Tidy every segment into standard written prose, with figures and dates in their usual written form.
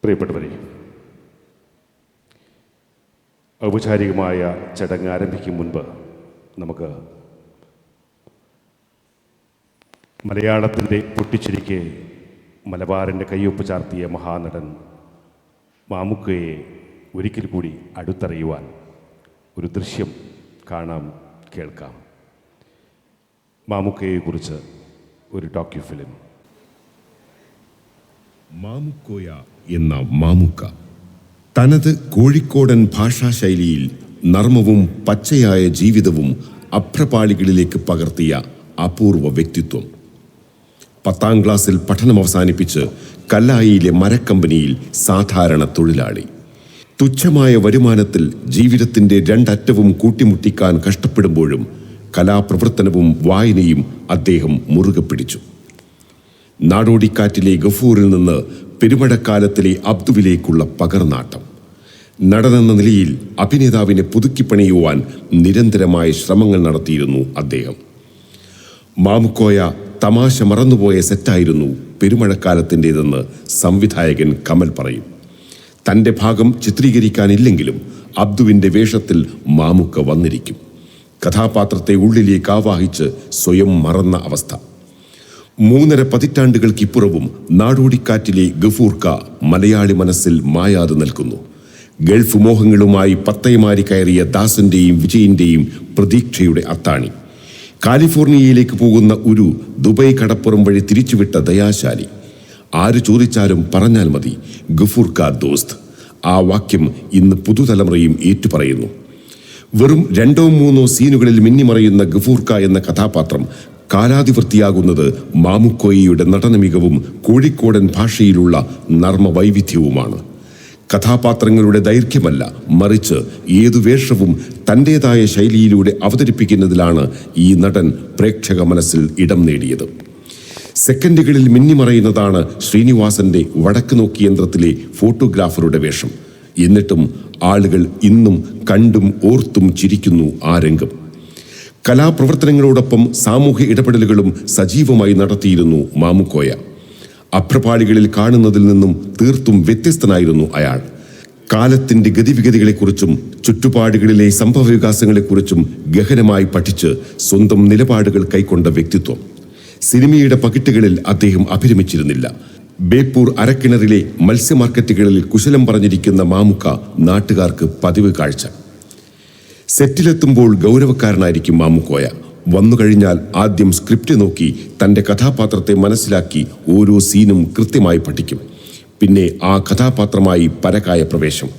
പ്രിയപ്പെട്ടവരെ, ഔപചാരികമായ ചടങ്ങ് ആരംഭിക്കും മുൻപ് നമുക്ക് മലയാളത്തിൻ്റെ പൊട്ടിച്ചിരിക്ക് മലബാറിൻ്റെ കയ്യൊപ്പ് ചാർത്തിയ മഹാനടൻ മാമുക്കയെ ഒരിക്കൽ കൂടി അടുത്തറിയുവാൻ ഒരു ദൃശ്യം കാണാം, കേൾക്കാം. മാമുക്കയെക്കുറിച്ച് ഒരു ഡോക്യു ഫിലിം. മാമുക്കോയ എന്ന മാമുക്ക തനത് കോഴിക്കോടൻ ഭാഷാശൈലിയിൽ നർമ്മവും പച്ചയായ ജീവിതവും അഭ്രപാളികളിലേക്ക് പകർത്തിയ അപൂർവ വ്യക്തിത്വം. 10ാം ക്ലാസ്സിൽ പഠനം അവസാനിപ്പിച്ച് കല്ലായിയിലെ മരക്കമ്പനിയിൽ സാധാരണ തൊഴിലാളി. തുച്ഛമായ വരുമാനത്തിൽ ജീവിതത്തിൻ്റെ രണ്ടറ്റവും കൂട്ടിമുട്ടിക്കാൻ കഷ്ടപ്പെടുമ്പോഴും കലാപ്രവർത്തനവും വായനയും അദ്ദേഹം മുറുകെ പിടിച്ചു. നാടോടിക്കാറ്റിലെ ഗഫൂറിൽ നിന്ന് പെരുമഴക്കാലത്തിലെ അബ്ദുവിലേക്കുള്ള പകർനാട്ടം. നടനെന്ന നിലയിൽ അഭിനേതാവിനെ പുതുക്കിപ്പണിയുവാൻ നിരന്തരമായ ശ്രമങ്ങൾ നടത്തിയിരുന്നു അദ്ദേഹം. മാമുക്കോയ തമാശ മറന്നുപോയ സെറ്റായിരുന്നു പെരുമഴക്കാലത്തിൻ്റെതെന്ന് സംവിധായകൻ കമൽ പറയും. തൻ്റെ ഭാഗം ചിത്രീകരിക്കാനില്ലെങ്കിലും അബ്ദുവിൻ്റെ വേഷത്തിൽ മാമുക്ക വന്നിരിക്കും. കഥാപാത്രത്തെ ഉള്ളിലേക്ക് ആവാഹിച്ച് സ്വയം മറന്ന അവസ്ഥ. 3.5 പതിറ്റാണ്ടുകൾക്കിപ്പുറവും നാടോടിക്കാറ്റിലെ ഗഫൂർക്ക മലയാളി മനസ്സിൽ മായാതെ നിൽക്കുന്നു. ഗൾഫ് മോഹങ്ങളുമായി പത്തയമാരി കയറിയ ദാസന്റെയും വിജയന്റെയും പ്രതീക്ഷയുടെ അത്താണി. കാലിഫോർണിയയിലേക്ക് പോകുന്ന ഒരു ദുബൈ കടപ്പുറം വഴി തിരിച്ചുവിട്ട ദയാശാലി. ആര് ചോദിച്ചാലും പറഞ്ഞാൽ മതി, ഗഫൂർക്ക ദോസ്ത്. ആ വാക്യം ഇന്ന് പുതുതലമുറയും ഏറ്റുപറയുന്നു. വെറും 2-3 സീനുകളിൽ മിന്നിമറയുന്ന ഗഫൂർക്ക എന്ന കഥാപാത്രം കാലാതിവൃത്തിയാകുന്നത് മാമുക്കോയയുടെ നടന മികവും കോഴിക്കോടൻ ഭാഷയിലുള്ള നർമ്മ വൈവിധ്യവുമാണ്. കഥാപാത്രങ്ങളുടെ ദൈർഘ്യമല്ല, മറിച്ച് ഏതു വേഷവും തൻ്റെതായ ശൈലിയിലൂടെ അവതരിപ്പിക്കുന്നതിലാണ് ഈ നടൻ പ്രേക്ഷക മനസ്സിൽ ഇടം നേടിയത്. സെക്കൻഡുകളിൽ മിന്നിമറയുന്നതാണ് ശ്രീനിവാസന്റെ വടക്ക് നോക്കി യന്ത്രത്തിലെ ഫോട്ടോഗ്രാഫറുടെ വേഷം. എന്നിട്ടും ആളുകൾ ഇന്നും കണ്ടും ഓർത്തും ചിരിക്കുന്നു ആ രംഗം. കലാപ്രവർത്തനങ്ങളോടൊപ്പം സാമൂഹ്യ ഇടപെടലുകളും സജീവമായി നടത്തിയിരുന്നു മാമുക്കോയ. അഭ്രപാളികളിൽ കാണുന്നതിൽ നിന്നും തീർത്തും വ്യത്യസ്തനായിരുന്നു അയാൾ. കാലത്തിൻ്റെ ഗതിവിഗതികളെക്കുറിച്ചും ചുറ്റുപാടുകളിലെ സംഭവവികാസങ്ങളെക്കുറിച്ചും ഗഹനമായി പഠിച്ച് സ്വന്തം നിലപാടുകൾ കൈക്കൊണ്ട വ്യക്തിത്വം. സിനിമയുടെ പകിട്ടുകളിൽ അദ്ദേഹം അഭിരമിച്ചിരുന്നില്ല. ബേപ്പൂർ അരക്കിണറിലെ മത്സ്യമാർക്കറ്റുകളിൽ കുശലം പറഞ്ഞിരിക്കുന്ന മാമുക്ക നാട്ടുകാർക്ക് പതിവ് കാഴ്ച. സെറ്റിലെത്തുമ്പോൾ ഗൗരവക്കാരനായിരിക്കും മാമുക്കോയ. വന്നുകഴിഞ്ഞാൽ ആദ്യം സ്ക്രിപ്റ്റ് നോക്കി തൻ്റെ കഥാപാത്രത്തെ മനസ്സിലാക്കി ഓരോ സീനും കൃത്യമായി പഠിക്കും. പിന്നെ ആ കഥാപാത്രമായി പരകായ പ്രവേശം.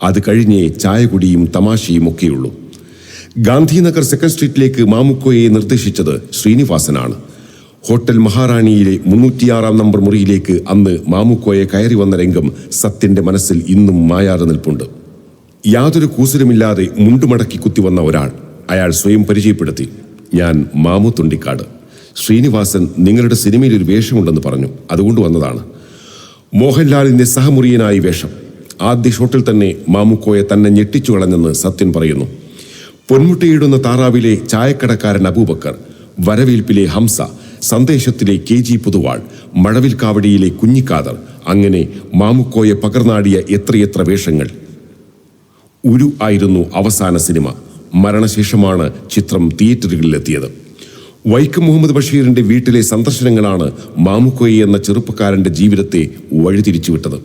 അത് കഴിഞ്ഞേ ചായകുടിയും തമാശയും ഒക്കെയുള്ളൂ. ഗാന്ധിനഗർ 2nd സ്ട്രീറ്റിലേക്ക് മാമുക്കോയെ നിർദ്ദേശിച്ചത് ശ്രീനിവാസനാണ്. ഹോട്ടൽ മഹാറാണിയിലെ 306 നമ്പർ മുറിയിലേക്ക് അന്ന് മാമുക്കോയെ കയറി വന്ന രംഗം സത്യന്റെ മനസ്സിൽ ഇന്നും മായാതെ നിൽപ്പുണ്ട്. യാതൊരു കൂസലുമില്ലാതെ മുണ്ടുമടക്കി കുത്തിവന്ന ഒരാൾ. അയാൾ സ്വയം പരിചയപ്പെടുത്തി, ഞാൻ മാമു തുണ്ടിക്കാട്. ശ്രീനിവാസൻ നിങ്ങളുടെ സിനിമയിൽ ഒരു വേഷമുണ്ടെന്ന് പറഞ്ഞു, അതുകൊണ്ട് വന്നതാണ്. മോഹൻലാലിന്റെ സഹമുറിയനായി വേഷം. ആദ്യ ഷോട്ടിൽ തന്നെ മാമുക്കോയെ തന്നെ ഞെട്ടിച്ചു കളഞ്ഞെന്ന് സത്യൻ പറയുന്നു. പൊന്മുട്ടയിടുന്ന താറാവിലെ ചായക്കടക്കാരൻ അബൂബക്കർ, വരവേൽപ്പിലെ ഹംസ, സന്ദേശത്തിലെ KG പുതുവാൾ, മഴവിൽ കാവടിയിലെ കുഞ്ഞിക്കാദർ, അങ്ങനെ മാമുക്കോയെ പകർന്നാടിയ എത്രയെത്ര വേഷങ്ങൾ. ഉരു ആയിരുന്നു അവസാന സിനിമ. മരണശേഷമാണ് ചിത്രം തിയേറ്ററുകളിലെത്തിയത്. വൈക്കം മുഹമ്മദ് ബഷീറിന്റെ വീട്ടിലെ സന്ദർശനങ്ങളാണ് മാമുക്കോയെ എന്ന ചെറുപ്പക്കാരന്റെ ജീവിതത്തെ വഴിതിരിച്ചുവിട്ടത്.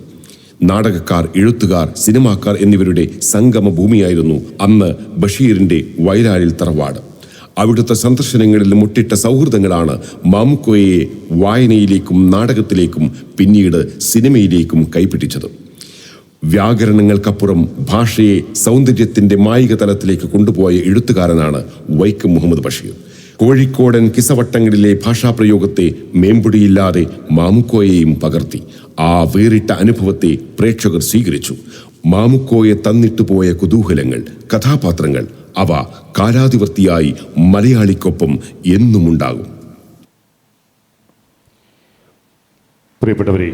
നാടകക്കാർ, എഴുത്തുകാർ, സിനിമാക്കാർ എന്നിവരുടെ സംഗമ ഭൂമിയായിരുന്നു അന്ന് ബഷീറിന്റെ വയലാരിൽ തറവാട്. അവിടുത്തെ സന്ദർശനങ്ങളിൽ മുട്ടിട്ട സൗഹൃദങ്ങളാണ് മാമുക്കോയെ വായനയിലേക്കും നാടകത്തിലേക്കും പിന്നീട് സിനിമയിലേക്കും കൈപിടിച്ചത്. വ്യാകരണങ്ങൾക്കപ്പുറം ഭാഷയെ സൗന്ദര്യത്തിന്റെ മായിക തലത്തിലേക്ക് കൊണ്ടുപോയ എഴുത്തുകാരനാണ് വൈക്കം മുഹമ്മദ് ബഷീർ. കോഴിക്കോടൻ കിസവട്ടങ്ങളിലെ ഭാഷാപ്രയോഗത്തെ മേമ്പൊടിയില്ലാതെ മാമുക്കോയെയും പകർത്തി. ആ വേറിട്ട അനുഭവത്തെ പ്രേക്ഷകർ സ്വീകരിച്ചു. മാമുക്കോയെ തന്നിട്ടുപോയ കുതൂഹലങ്ങൾ, കഥാപാത്രങ്ങൾ, അവ കാലാതിവർത്തിയായി മലയാളിക്കൊപ്പം എന്നുമുണ്ടാകും. പ്രിയപ്പെട്ടവരെ,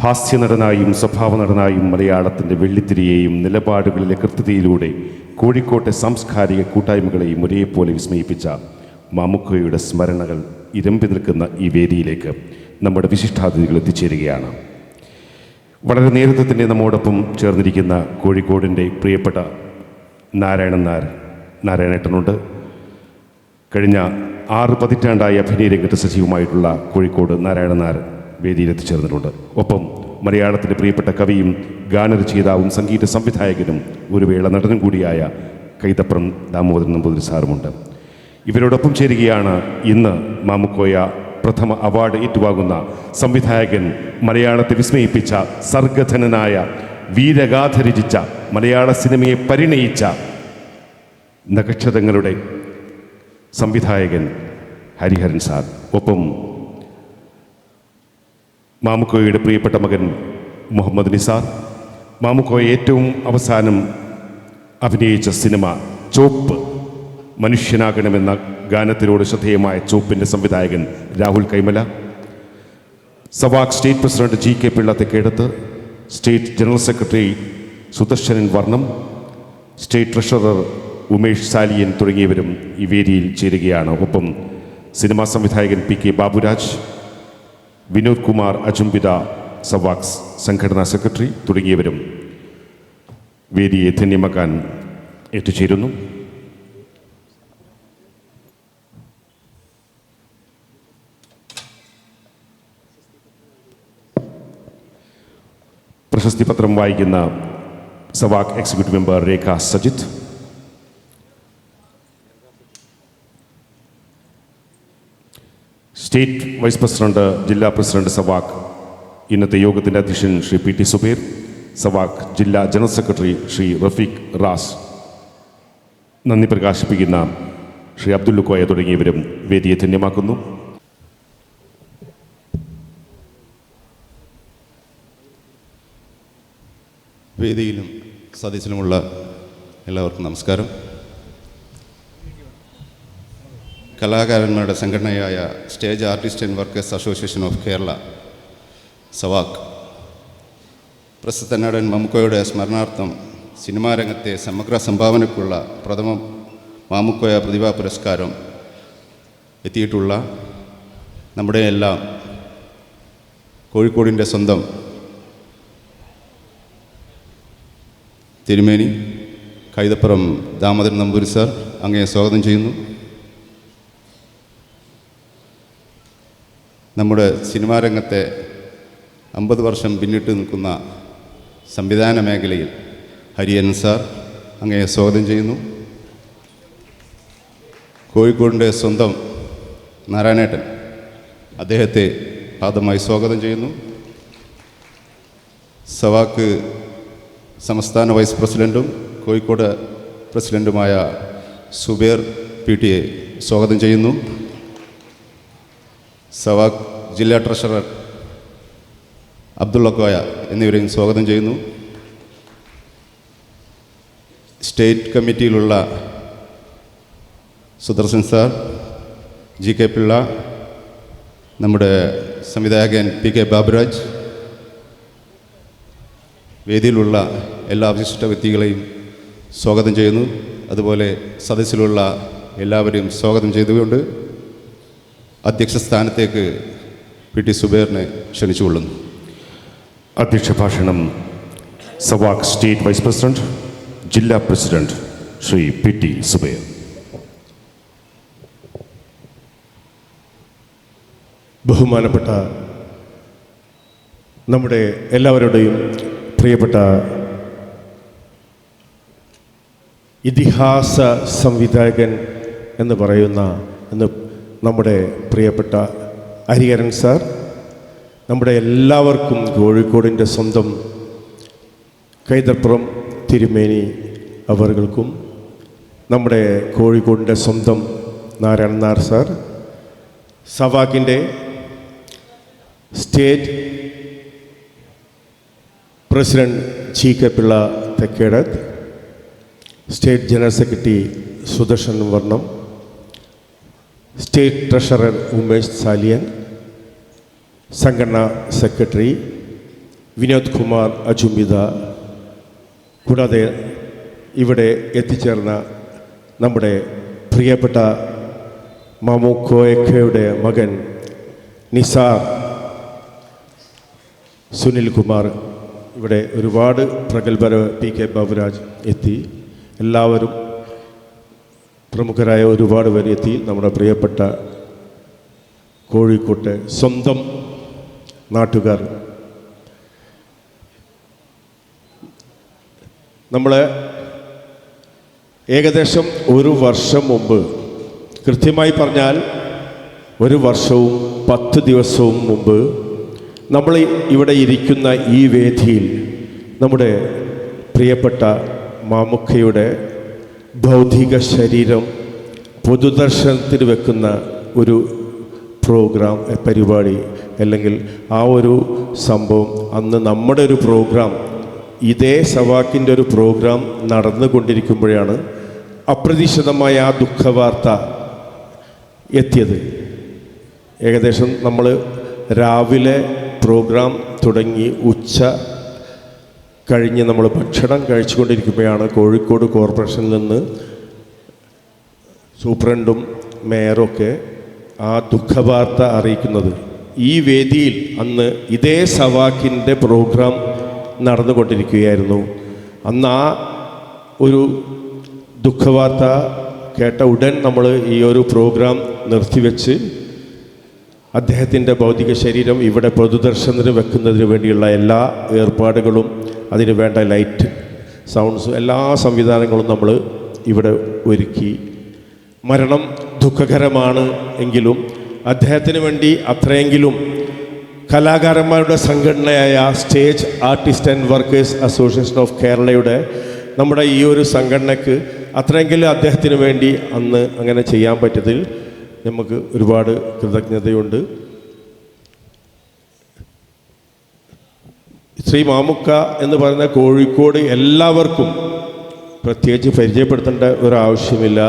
ഹാസ്യനടനായും സ്വഭാവനടനായും മലയാളത്തിൻ്റെ വെള്ളിത്തിരിയെയും നിലപാടുകളിലെ കൃത്യതയിലൂടെ കോഴിക്കോട്ടെ സാംസ്കാരിക കൂട്ടായ്മകളെയും ഒരേപോലെ വിസ്മയിപ്പിച്ച മാമുക്കോയുടെ സ്മരണകൾ ഇരമ്പി നിൽക്കുന്ന ഈ വേദിയിലേക്ക് നമ്മുടെ വിശിഷ്ടാതിഥികൾ എത്തിച്ചേരുകയാണ്. വളരെ നേരത്തെ തന്നെ നമ്മോടൊപ്പം ചേർന്നിരിക്കുന്ന കോഴിക്കോടിൻ്റെ പ്രിയപ്പെട്ട നാരായണേട്ടനുണ്ട്. കഴിഞ്ഞ 6 പതിറ്റാണ്ടായി അഭിനയ രംഗത്ത് സജീവമായിട്ടുള്ള കോഴിക്കോട് നാരായണനാർ വേദിയിലെത്തിച്ചേർന്നിട്ടുണ്ട്. ഒപ്പം മലയാളത്തിൻ്റെ പ്രിയപ്പെട്ട കവിയും ഗാനരചയിതാവും സംഗീത സംവിധായകനും ഒരു വേള നടനും കൂടിയായ കൈതപ്രം ദാമോദരൻ നമ്പൂതിരി സാറുമുണ്ട്. ഇവരോടൊപ്പം ചേരുകയാണ് ഇന്ന് മാമുക്കോയ പ്രഥമ അവാർഡ് ഏറ്റുവാങ്ങുന്ന സംവിധായകൻ, മലയാളത്തെ വിസ്മയിപ്പിച്ച സർഗധനനായ, വീരഗാഥ രചിച്ച, മലയാള സിനിമയെ പരിണയിച്ച നക്ഷത്രങ്ങളുടെ സംവിധായകൻ ഹരിഹരൻ സാർ. ഒപ്പം മാമുക്കോയുടെ പ്രിയപ്പെട്ട മകൻ മുഹമ്മദ് നിസാർ. മാമുക്കോയ ഏറ്റവും അവസാനം അഭിനയിച്ച സിനിമ ചോപ്പ്, മനുഷ്യനാകണമെന്ന ഗാനത്തിലൂടെ ശ്രദ്ധേയമായ ചോപ്പിൻ്റെ സംവിധായകൻ രാഹുൽ കൈമല. സവാക് state president GK Pillai Thekkedath, state general secretary Sudarsanan Varnam, state treasurer Umesh salient തുടങ്ങിയവരും ഈ വേദിയിൽ ചേരുകയാണ്. ഒപ്പം സിനിമാ സംവിധായകൻ PK ബാബുരാജ്, വിനോദ് കുമാർ അജുംബിത, സവാക്സ് സംഘടനാ സെക്രട്ടറി തുടങ്ങിയവരും വേദിയെ ധന്യമാക്കാൻ എത്തിച്ചേരുന്നു. പ്രശസ്തി പത്രം വായിക്കുന്ന Savak executive member Rekha Sajith, state vice president, ജില്ലാ പ്രസിഡന്റ് സവാക് ഇന്നത്തെ യോഗത്തിൻ്റെ അധ്യക്ഷൻ ശ്രീ PT സുബൈർ, സവാക് ജില്ലാ ജനറൽ സെക്രട്ടറി ശ്രീ റഫീഖ് റാസ്, നന്ദി പ്രകാശിപ്പിക്കുന്ന ശ്രീ അബ്ദുല്ലുക്കോയ തുടങ്ങിയവരും വേദിയെ ധന്യമാക്കുന്നു. വേദിയിലും സദസ്സിലുമുള്ള എല്ലാവർക്കും നമസ്കാരം. കലാകാരന്മാരുടെ സംഘടനയായ stage artist and workers association of Kerala സവാക് പ്രശസ്ത നടൻ മാമുക്കോയുടെ സ്മരണാർത്ഥം സിനിമാ രംഗത്തെ സമഗ്ര സംഭാവനയ്ക്കുള്ള പ്രഥമ മാമുക്കോയ പ്രതിഭാ പുരസ്കാരം എത്തിയിട്ടുള്ള നമ്മുടെ എല്ലാം കോഴിക്കോടിൻ്റെ സ്വന്തം തിരുമേനി കൈതപ്പുറം ദാമോദരൻ നമ്പൂതിരി സാർ, അങ്ങയെ സ്വാഗതം ചെയ്യുന്നു. നമ്മുടെ സിനിമാ രംഗത്തെ 50 വർഷം പിന്നിട്ട് നിൽക്കുന്ന സംവിധാന മേഖലയിൽ ഹരിഹരൻ സാർ, അങ്ങയെ സ്വാഗതം ചെയ്യുന്നു. കോഴിക്കോടിൻ്റെ സ്വന്തം നാരായണേട്ടൻ, അദ്ദേഹത്തെ ആദ്യമായി സ്വാഗതം ചെയ്യുന്നു. സവാക്ക് സംസ്ഥാന വൈസ് പ്രസിഡൻറ്റും കോഴിക്കോട് പ്രസിഡൻറ്റുമായ സുബൈർ PT യെ സ്വാഗതം ചെയ്യുന്നു. സവാക് ജില്ലാ ട്രഷറർ അബ്ദുള്ളക്കോയ എന്നിവരെയും സ്വാഗതം ചെയ്യുന്നു. സ്റ്റേറ്റ് കമ്മിറ്റിയിലുള്ള സുദർശൻ സാർ, GK പിള്ള, നമ്മുടെ സംവിധായകൻ PK ബാബുരാജ്, വേദിയിലുള്ള എല്ലാ വിശിഷ്ട വ്യക്തികളെയും സ്വാഗതം ചെയ്യുന്നു. അതുപോലെ സദസ്സിലുള്ള എല്ലാവരെയും സ്വാഗതം ചെയ്തുകൊണ്ട് അധ്യക്ഷ സ്ഥാനത്തേക്ക് PT സുബൈറിനെ ക്ഷണിച്ചുകൊള്ളുന്നു. അധ്യക്ഷ ഭാഷണം സവാക് സ്റ്റേറ്റ് വൈസ് പ്രസിഡന്റ്, ജില്ലാ പ്രസിഡന്റ് ശ്രീ PT സുബൈർ. ബഹുമാനപ്പെട്ട നമ്മുടെ എല്ലാവരുടെയും പ്രിയപ്പെട്ട ഇതിഹാസ സംവിധായകൻ എന്ന് പറയുന്ന നമ്മുടെ പ്രിയപ്പെട്ട ഹരിഹരൻ സാർ, നമ്മുടെ എല്ലാവർക്കും കോഴിക്കോടിൻ്റെ സ്വന്തം കൈതപ്പുറം തിരുമേനി അവർക്കും, നമ്മുടെ കോഴിക്കോടിൻ്റെ സ്വന്തം നാരായണനാർ സാർ, സവാക്കിൻ്റെ state president GK Pillai Thekkedath, state general secretary Sudarshan Varnam, state treasurer Umesh Saliyan, സംഘടനാ സെക്രട്ടറി വിനോദ് കുമാർ അജുംബിത, കൂടാതെ ഇവിടെ എത്തിച്ചേർന്ന നമ്മുടെ പ്രിയപ്പെട്ട മാമുക്കോയയുടെ മകൻ നിസാർ, സുനിൽ കുമാർ ഇവിടെ ഒരുപാട് പ്രഗത്ഭര PK ബാബുരാജ് എത്തി. എല്ലാവരും പ്രമുഖരായ ഒരുപാട് പേര് എത്തി. നമ്മുടെ പ്രിയപ്പെട്ട കോഴിക്കോട്ടെ സ്വന്തം നാട്ടുകാർ, നമ്മൾ ഏകദേശം ഒരു വർഷം മുമ്പ്, കൃത്യമായി പറഞ്ഞാൽ ഒരു വർഷവും 10 ദിവസവും മുമ്പ് നമ്മൾ ഇവിടെ ഇരിക്കുന്ന ഈ വേദിയിൽ നമ്മുടെ പ്രിയപ്പെട്ട മാമുക്കയുടെ ഭൗതിക ശരീരം പൊതുദർശനത്തിന് വെക്കുന്ന ഒരു പ്രോഗ്രാം, പരിപാടി, അല്ലെങ്കിൽ ആ ഒരു സംഭവം, അന്ന് നമ്മുടെ ഒരു പ്രോഗ്രാം, ഇതേ സവാക്കിൻ്റെ ഒരു പ്രോഗ്രാം നടന്നുകൊണ്ടിരിക്കുമ്പോഴാണ് അപ്രതീക്ഷിതമായ ആ ദുഃഖവാർത്ത എത്തിയത്. ഏകദേശം നമ്മൾ രാവിലെ പ്രോഗ്രാം തുടങ്ങി ഉച്ച കഴിഞ്ഞ് നമ്മൾ ഭക്ഷണം കഴിച്ചുകൊണ്ടിരിക്കുമ്പോഴാണ് കോഴിക്കോട് കോർപ്പറേഷനിൽ നിന്ന് സൂപ്രണ്ടും മേയറൊക്കെ ആ ദുഃഖവാർത്ത അറിയിക്കുന്നത്. ഈ വേദിയിൽ അന്ന് ഇതേ സവാക്കിൻ്റെ പ്രോഗ്രാം നടന്നുകൊണ്ടിരിക്കുകയായിരുന്നു. അന്ന് ആ ഒരു ദുഃഖവാർത്ത കേട്ട ഉടൻ നമ്മൾ ഈ ഒരു പ്രോഗ്രാം നിർത്തിവെച്ച് അദ്ദേഹത്തിൻ്റെ ഭൗതിക ശരീരം ഇവിടെ പൊതുദർശനത്തിന് വെക്കുന്നതിന് വേണ്ടിയുള്ള എല്ലാ ഏർപ്പാടുകളും, അതിന് വേണ്ട ലൈറ്റ്, സൗണ്ട്സ്, എല്ലാ സംവിധാനങ്ങളും നമ്മൾ ഇവിടെ ഒരുക്കി. മരണം ദുഃഖകരമാണ് എങ്കിലും അദ്ദേഹത്തിന് വേണ്ടി അത്രയെങ്കിലും കലാകാരന്മാരുടെ സംഘടനയായ stage artist and workers association of കേരളയുടെ നമ്മുടെ ഈ ഒരു സംഘടനയ്ക്ക് അത്രയെങ്കിലും അദ്ദേഹത്തിന് വേണ്ടി അന്ന് അങ്ങനെ ചെയ്യാൻ പറ്റിയതിൽ നമുക്ക് ഒരുപാട് കൃതജ്ഞതയുണ്ട്. ശ്രീ മാമുക്ക എന്ന് പറയുന്ന കോഴിക്കോട് എല്ലാവർക്കും പ്രത്യേകിച്ച് പരിചയപ്പെടുത്തേണ്ട ഒരാവശ്യമില്ല.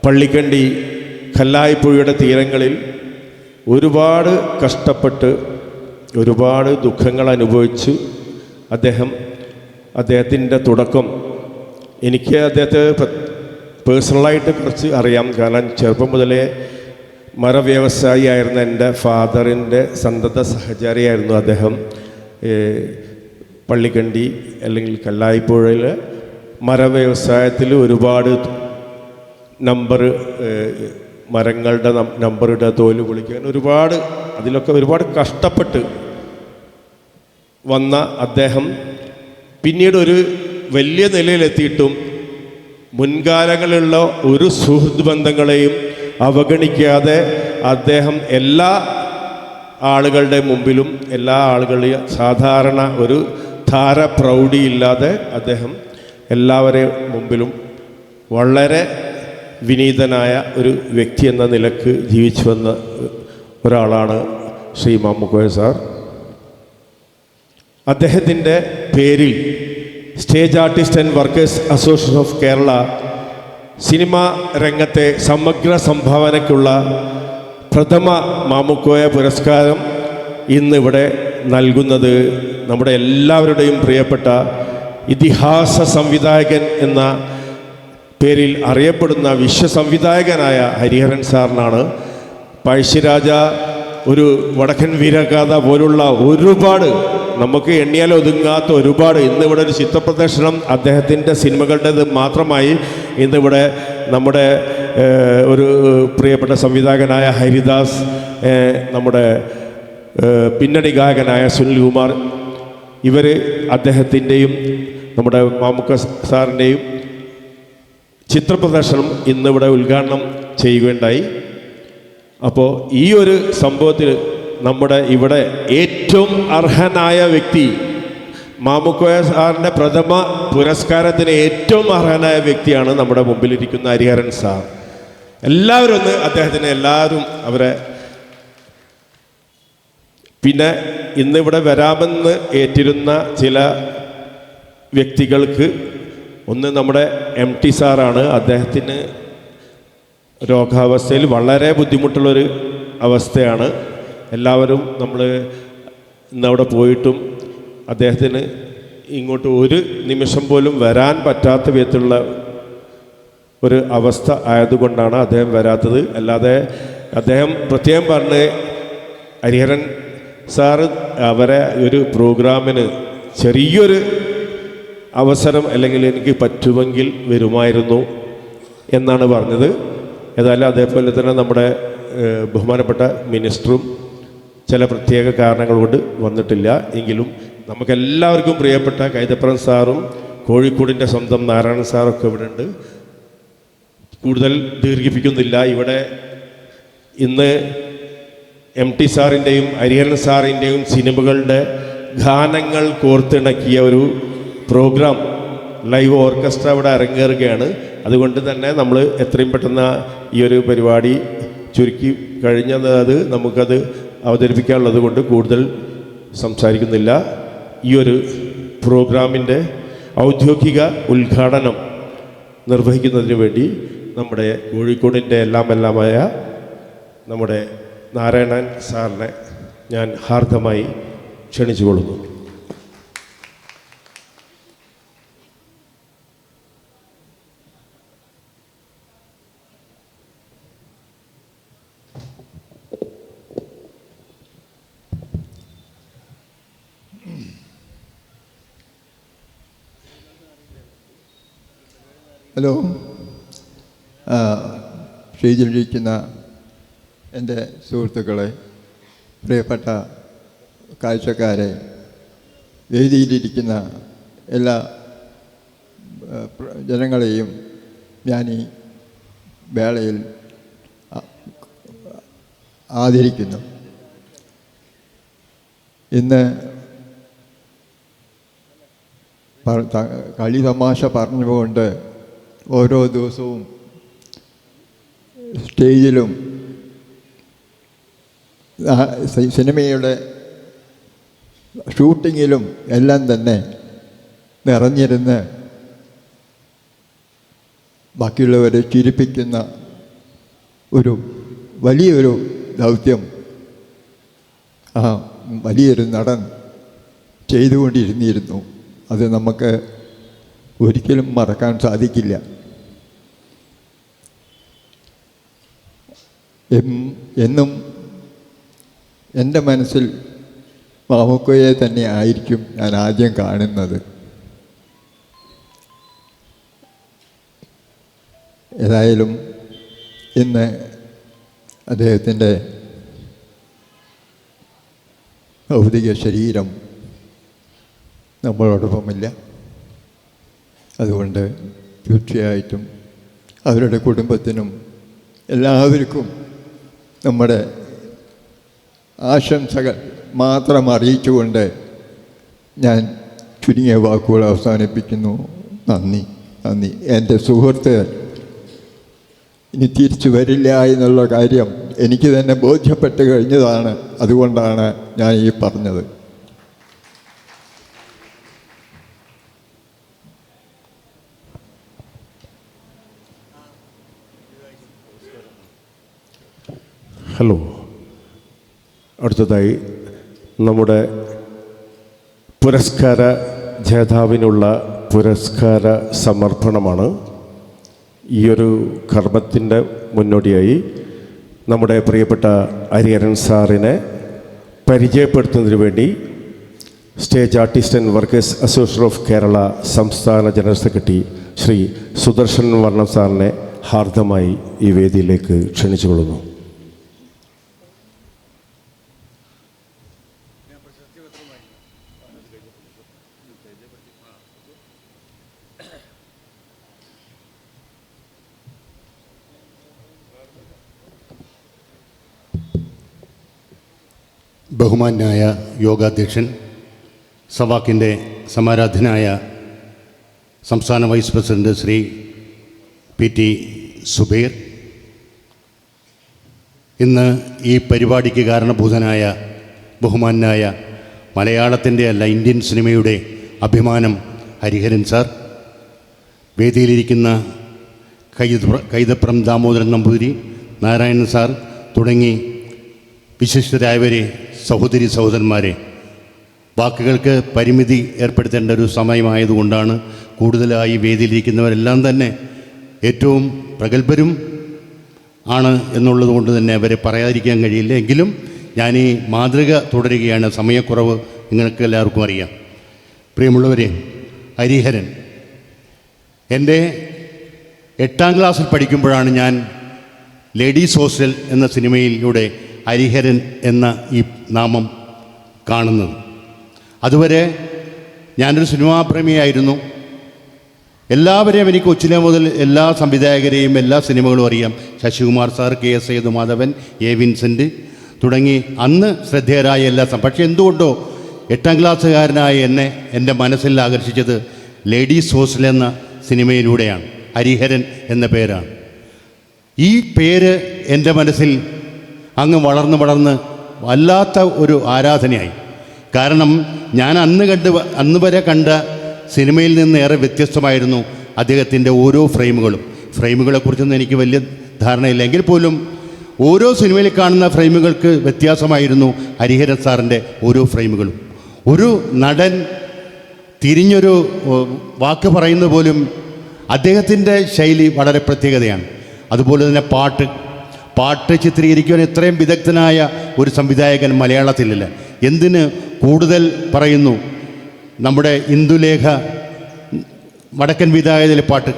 പള്ളിക്കണ്ടി കല്ലായിപ്പുഴയുടെ തീരങ്ങളിൽ ഒരുപാട് കഷ്ടപ്പെട്ട് ഒരുപാട് ദുഃഖങ്ങൾ അനുഭവിച്ച് അദ്ദേഹത്തിൻ്റെ തുടക്കം, എനിക്ക് അദ്ദേഹത്തെ പേഴ്സണലായിട്ട് കുറച്ച് അറിയാം. കാരണം ചെറുപ്പം മുതലേ മരവ്യവസായി ആയിരുന്ന എൻ്റെ ഫാദറിൻ്റെ സന്തത സഹചാരിയായിരുന്നു അദ്ദേഹം. പള്ളിക്കണ്ടി അല്ലെങ്കിൽ കല്ലായിപ്പുഴയിൽ മരവ്യവസായത്തിൽ ഒരുപാട് മരങ്ങളുടെ നമ്പറിടുക, തോല് പൊളിക്കാൻ, ഒരുപാട് അതിലൊക്കെ ഒരുപാട് കഷ്ടപ്പെട്ട് വന്ന അദ്ദേഹം പിന്നീട് ഒരു വലിയ നിലയിലെത്തിയിട്ടും മുൻകാലങ്ങളിലുള്ള ഒരു സുഹൃത്ത് ബന്ധങ്ങളെയും അവഗണിക്കാതെ അദ്ദേഹം എല്ലാ ആളുകളുടെ മുമ്പിലും, എല്ലാ ആളുകളെയും സാധാരണ ഒരു പ്രൗഢിയില്ലാതെ അദ്ദേഹം എല്ലാവരെയും മുമ്പിലും വളരെ വിനീതനായ ഒരു വ്യക്തി എന്ന നിലക്ക് ജീവിച്ചു വന്ന ഒരാളാണ് ശ്രീ മാമുക്കോയ സാർ. അദ്ദേഹത്തിൻ്റെ പേരിൽ stage artist and workers association of Kerala cinema രംഗത്തെ സമഗ്ര സംഭാവനയ്ക്കുള്ള പ്രഥമ മാമുക്കോയ പുരസ്കാരം ഇന്നിവിടെ നൽകുന്നത് നമ്മുടെ എല്ലാവരുടെയും പ്രിയപ്പെട്ട ഇതിഹാസ സംവിധായകൻ എന്ന പേരിൽ അറിയപ്പെടുന്ന വിശ്വസംവിധായകനായ ഹരിഹരൻ സാറിനാണ്. പഴശ്ശിരാജ, ഒരു വടക്കൻ വീരഗാഥ പോലുള്ള ഒരുപാട്, നമുക്ക് എണ്ണിയാൽ ഒതുങ്ങാത്ത ഒരുപാട്, ഇന്നിവിടെ ഒരു ചിത്രപ്രദർശനം അദ്ദേഹത്തിൻ്റെ സിനിമകളുടേത് മാത്രമായി ഇന്നിവിടെ നമ്മുടെ ഒരു പ്രിയപ്പെട്ട സംവിധായകനായ ഹരിദാസ്, നമ്മുടെ പിന്നണി ഗായകനായ സുനിൽകുമാർ, ഇവർ അദ്ദേഹത്തിൻ്റെയും നമ്മുടെ മാമുക്ക സാറിൻ്റെയും ചിത്രപ്രദർശനം ഇന്നിവിടെ ഉദ്ഘാടനം ചെയ്യുകയുണ്ടായി. അപ്പോൾ ഈ ഒരു സംഭവത്തിൽ നമ്മുടെ ഇവിടെ ഏറ്റവും അർഹനായ വ്യക്തി, മാമുക്കോയ സാറിൻ്റെ പ്രഥമ പുരസ്കാരത്തിന് ഏറ്റവും അർഹനായ വ്യക്തിയാണ് നമ്മുടെ മുമ്പിലിരിക്കുന്ന ഹരിഹരൻ സാർ. എല്ലാവരും ഒന്ന് അദ്ദേഹത്തിന്, എല്ലാവരും അവരെ, പിന്നെ ഇന്നിവിടെ വരാമെന്ന് ഏറ്റിരുന്ന ചില വ്യക്തികൾക്ക് ഒന്ന് നമ്മുടെ MT സാറാണ്. അദ്ദേഹത്തിന് രോഗാവസ്ഥയിൽ വളരെ ബുദ്ധിമുട്ടുള്ളൊരു അവസ്ഥയാണ്. എല്ലാവരും നമ്മൾ ഇന്നവിടെ പോയിട്ടും അദ്ദേഹത്തിന് ഇങ്ങോട്ട് ഒരു നിമിഷം പോലും വരാൻ പറ്റാത്ത വിധത്തിലുള്ള ഒരു അവസ്ഥ ആയതുകൊണ്ടാണ് അദ്ദേഹം വരാത്തത്. അല്ലാതെ അദ്ദേഹം പ്രത്യേകം പറഞ്ഞ് ഹരിഹരൻ സാറ് അവരെ ഒരു പ്രോഗ്രാമിന് ചെറിയൊരു അവസരം അല്ലെങ്കിൽ എനിക്ക് പറ്റുമെങ്കിൽ വരുമായിരുന്നു എന്നാണ് പറഞ്ഞത്. ഏതായാലും അതേപോലെ തന്നെ നമ്മുടെ ബഹുമാനപ്പെട്ട മിനിസ്റ്ററും ചില പ്രത്യേക കാരണങ്ങൾ കൊണ്ട് വന്നിട്ടില്ല. എങ്കിലും നമുക്കെല്ലാവർക്കും പ്രിയപ്പെട്ട കൈതപ്രം സാറും കോഴിക്കോടിൻ്റെ സ്വന്തം നാരായണൻ സാറൊക്കെ ഇവിടെ ഉണ്ട്. കൂടുതൽ ദീർഘിപ്പിക്കുന്നില്ല. ഇവിടെ ഇന്ന് MT സാറിൻ്റെയും ഹരിഹരൻ സാറിൻ്റെയും സിനിമകളുടെ ഗാനങ്ങൾ കോർത്തിണക്കിയ ഒരു പ്രോഗ്രാം ലൈവ് ഓർക്കസ്ട്ര ഇവിടെ അരങ്ങേറുകയാണ്. അതുകൊണ്ട് തന്നെ നമ്മൾ എത്രയും പെട്ടെന്ന് ഈ ഒരു പരിപാടി ചുരുക്കി കഴിഞ്ഞത് നമുക്കത് അവതരിപ്പിക്കാനുള്ളത് കൊണ്ട് കൂടുതൽ സംസാരിക്കുന്നില്ല. ഈ ഒരു പ്രോഗ്രാമിൻ്റെ ഔദ്യോഗിക ഉദ്ഘാടനം നിർവഹിക്കുന്നതിന് വേണ്ടി നമ്മുടെ കോഴിക്കോടിൻ്റെ എല്ലാമായ നമ്മുടെ നാരായണൻ സാറിനെ ഞാൻ ഹാർദമായി ക്ഷണിച്ചുകൊള്ളുന്നു. ഹലോ, സ്റ്റേജിലിരിക്കുന്ന എൻ്റെ സുഹൃത്തുക്കളെ, പ്രിയപ്പെട്ട കാഴ്ചക്കാരെ, വേദിയിലിരിക്കുന്ന എല്ലാ ജനങ്ങളെയും ഞാൻ ഈ വേളയിൽ ആദരിക്കുന്നു. ഇന്ന് കളി തമാശ പറഞ്ഞുകൊണ്ട് ഓരോ ദിവസവും സ്റ്റേജിലും സിനിമയുടെ ഷൂട്ടിങ്ങിലും എല്ലാം തന്നെ നിറഞ്ഞിരുന്ന് ബാക്കിയുള്ളവരെ ചിരിപ്പിക്കുന്ന ഒരു വലിയൊരു ദൗത്യം ആ വലിയൊരു നടൻ ചെയ്തുകൊണ്ടിരുന്നിരുന്നു. അത് നമുക്ക് ഒരിക്കലും മറക്കാൻ സാധിക്കില്ല. എന്നും എൻ്റെ മനസ്സിൽ മാമുക്കോയെ തന്നെ ആയിരിക്കും ഞാൻ ആദ്യം കാണുന്നത്. ഏതായാലും ഇന്ന് അദ്ദേഹത്തിൻ്റെ ഭൗതിക ശരീരം നമ്മളോടൊപ്പമില്ല. അതുകൊണ്ട് തീർച്ചയായിട്ടും അവരുടെ കുടുംബത്തിനും എല്ലാവർക്കും നമ്മുടെ ആശംസകൾ മാത്രം അറിയിച്ചുകൊണ്ട് ഞാൻ ചുരുങ്ങിയ വാക്കുകൾ അവസാനിപ്പിക്കുന്നു. നന്ദി. എൻ്റെ സുഹൃത്ത് ഇനി തിരിച്ചു വരില്ല എന്നുള്ള കാര്യം എനിക്ക് തന്നെ ബോധ്യപ്പെട്ട് കഴിഞ്ഞതാണ്. അതുകൊണ്ടാണ് ഞാൻ ഈ പറഞ്ഞത്. ഹലോ, അടുത്തതായി നമ്മുടെ പുരസ്കാര ജേതാവിനുള്ള പുരസ്കാര സമർപ്പണമാണ്. ഈയൊരു കർമ്മത്തിൻ്റെ മുന്നോടിയായി നമ്മുടെ പ്രിയപ്പെട്ട ഹരിഹരൻ സാറിനെ പരിചയപ്പെടുത്തുന്നതിന് വേണ്ടി stage artist and workers association of Kerala സംസ്ഥാന ജനറൽ സെക്രട്ടറി ശ്രീ സുദർശൻ വർണ്ണം സാറിനെ ഹാർദമായി ഈ വേദിയിലേക്ക് ക്ഷണിച്ചുകൊള്ളുന്നു. ബഹുമാന്യനായ യോഗാധ്യക്ഷൻ, സവാക്കിൻ്റെ സമാരാധനായ സംസ്ഥാന vice president Shri PT Subair, ഇന്ന് ഈ പരിപാടിക്ക് കാരണഭൂതനായ ബഹുമാന്യനായ മലയാളത്തിൻ്റെ അല്ല ഇന്ത്യൻ സിനിമയുടെ അഭിമാനം ഹരിഹരൻ സാർ, വേദിയിലിരിക്കുന്ന കൈതപ്രം ദാമോദരൻ നമ്പൂതിരി, നാരായണൻ സാർ തുടങ്ങി വിശിഷ്ടരായവരെ, സഹോദരി സഹോദരന്മാരെ, വാക്കുകൾക്ക് പരിമിതി ഏർപ്പെടുത്തേണ്ട ഒരു സമയമായതുകൊണ്ടാണ് കൂടുതലായി വേദിയിലിരിക്കുന്നവരെല്ലാം തന്നെ ഏറ്റവും പ്രഗത്ഭരും ആണ് എന്നുള്ളത് കൊണ്ട് തന്നെ അവരെ പറയാതിരിക്കാൻ കഴിയില്ല. എങ്കിലും ഞാൻ ഈ മാതൃക തുടരുകയാണ്. സമയക്കുറവ് നിങ്ങൾക്ക് എല്ലാവർക്കും അറിയാം. പ്രിയമുള്ളവരെ, ഹരിഹരൻ എൻ്റെ 8ാം ക്ലാസ്സിൽ പഠിക്കുമ്പോഴാണ് ഞാൻ ലേഡീസ് ഹോസ്റ്റൽ എന്ന സിനിമയിലൂടെ ഹരിഹരൻ എന്ന ഈ നാമം കാണുന്നത്. അതുവരെ ഞാനൊരു സിനിമാ പ്രേമിയായിരുന്നു. എല്ലാവരെയും എനിക്ക് കൊച്ചിലെ മുതൽ എല്ലാ സംവിധായകരെയും എല്ലാ സിനിമകളും അറിയാം. Sasikumar sir, KS Sethumadhavan, A. Vincent തുടങ്ങി അന്ന് ശ്രദ്ധേയരായ എല്ലാ പക്ഷേ എന്തുകൊണ്ടോ 8ാം ക്ലാസ്സുകാരനായ എന്നെ എൻ്റെ മനസ്സിൽ ആകർഷിച്ചത് ലേഡീസ് ഹോസ്റ്റൽ എന്ന സിനിമയിലൂടെയാണ്. ഹരിഹരൻ എന്ന പേരാണ്. ഈ പേര് എൻ്റെ മനസ്സിൽ അങ്ങ് വളർന്ന് വല്ലാത്ത ഒരു ആരാധനയായി. കാരണം ഞാൻ അന്ന് വരെ കണ്ട സിനിമയിൽ നിന്ന് ഏറെ വ്യത്യസ്തമായിരുന്നു അദ്ദേഹത്തിൻ്റെ ഓരോ ഫ്രെയിമുകളെക്കുറിച്ചൊന്നും എനിക്ക് വലിയ ധാരണയില്ല. എങ്കിൽ പോലും ഓരോ സിനിമയിൽ കാണുന്ന ഫ്രെയിമുകൾക്ക് വ്യത്യാസമായിരുന്നു ഹരിഹരൻ സാറിൻ്റെ ഓരോ ഫ്രെയിമുകളും. ഒരു നടൻ തിരിഞ്ഞൊരു വാക്ക് പറയുന്നത് പോലും അദ്ദേഹത്തിൻ്റെ ശൈലി വളരെ പ്രത്യേകതയാണ്. അതുപോലെ തന്നെ പാട്ട് ചിത്രീകരിക്കുവാൻ ഇത്രയും വിദഗ്ധനായ ഒരു സംവിധായകൻ മലയാളത്തിലില്ല. എന്തിന് കൂടുതൽ പറയുന്നു, നമ്മുടെ ഇന്ദുലേഖ വടക്കൻ വിധായകത്തിലെ പാട്ട്,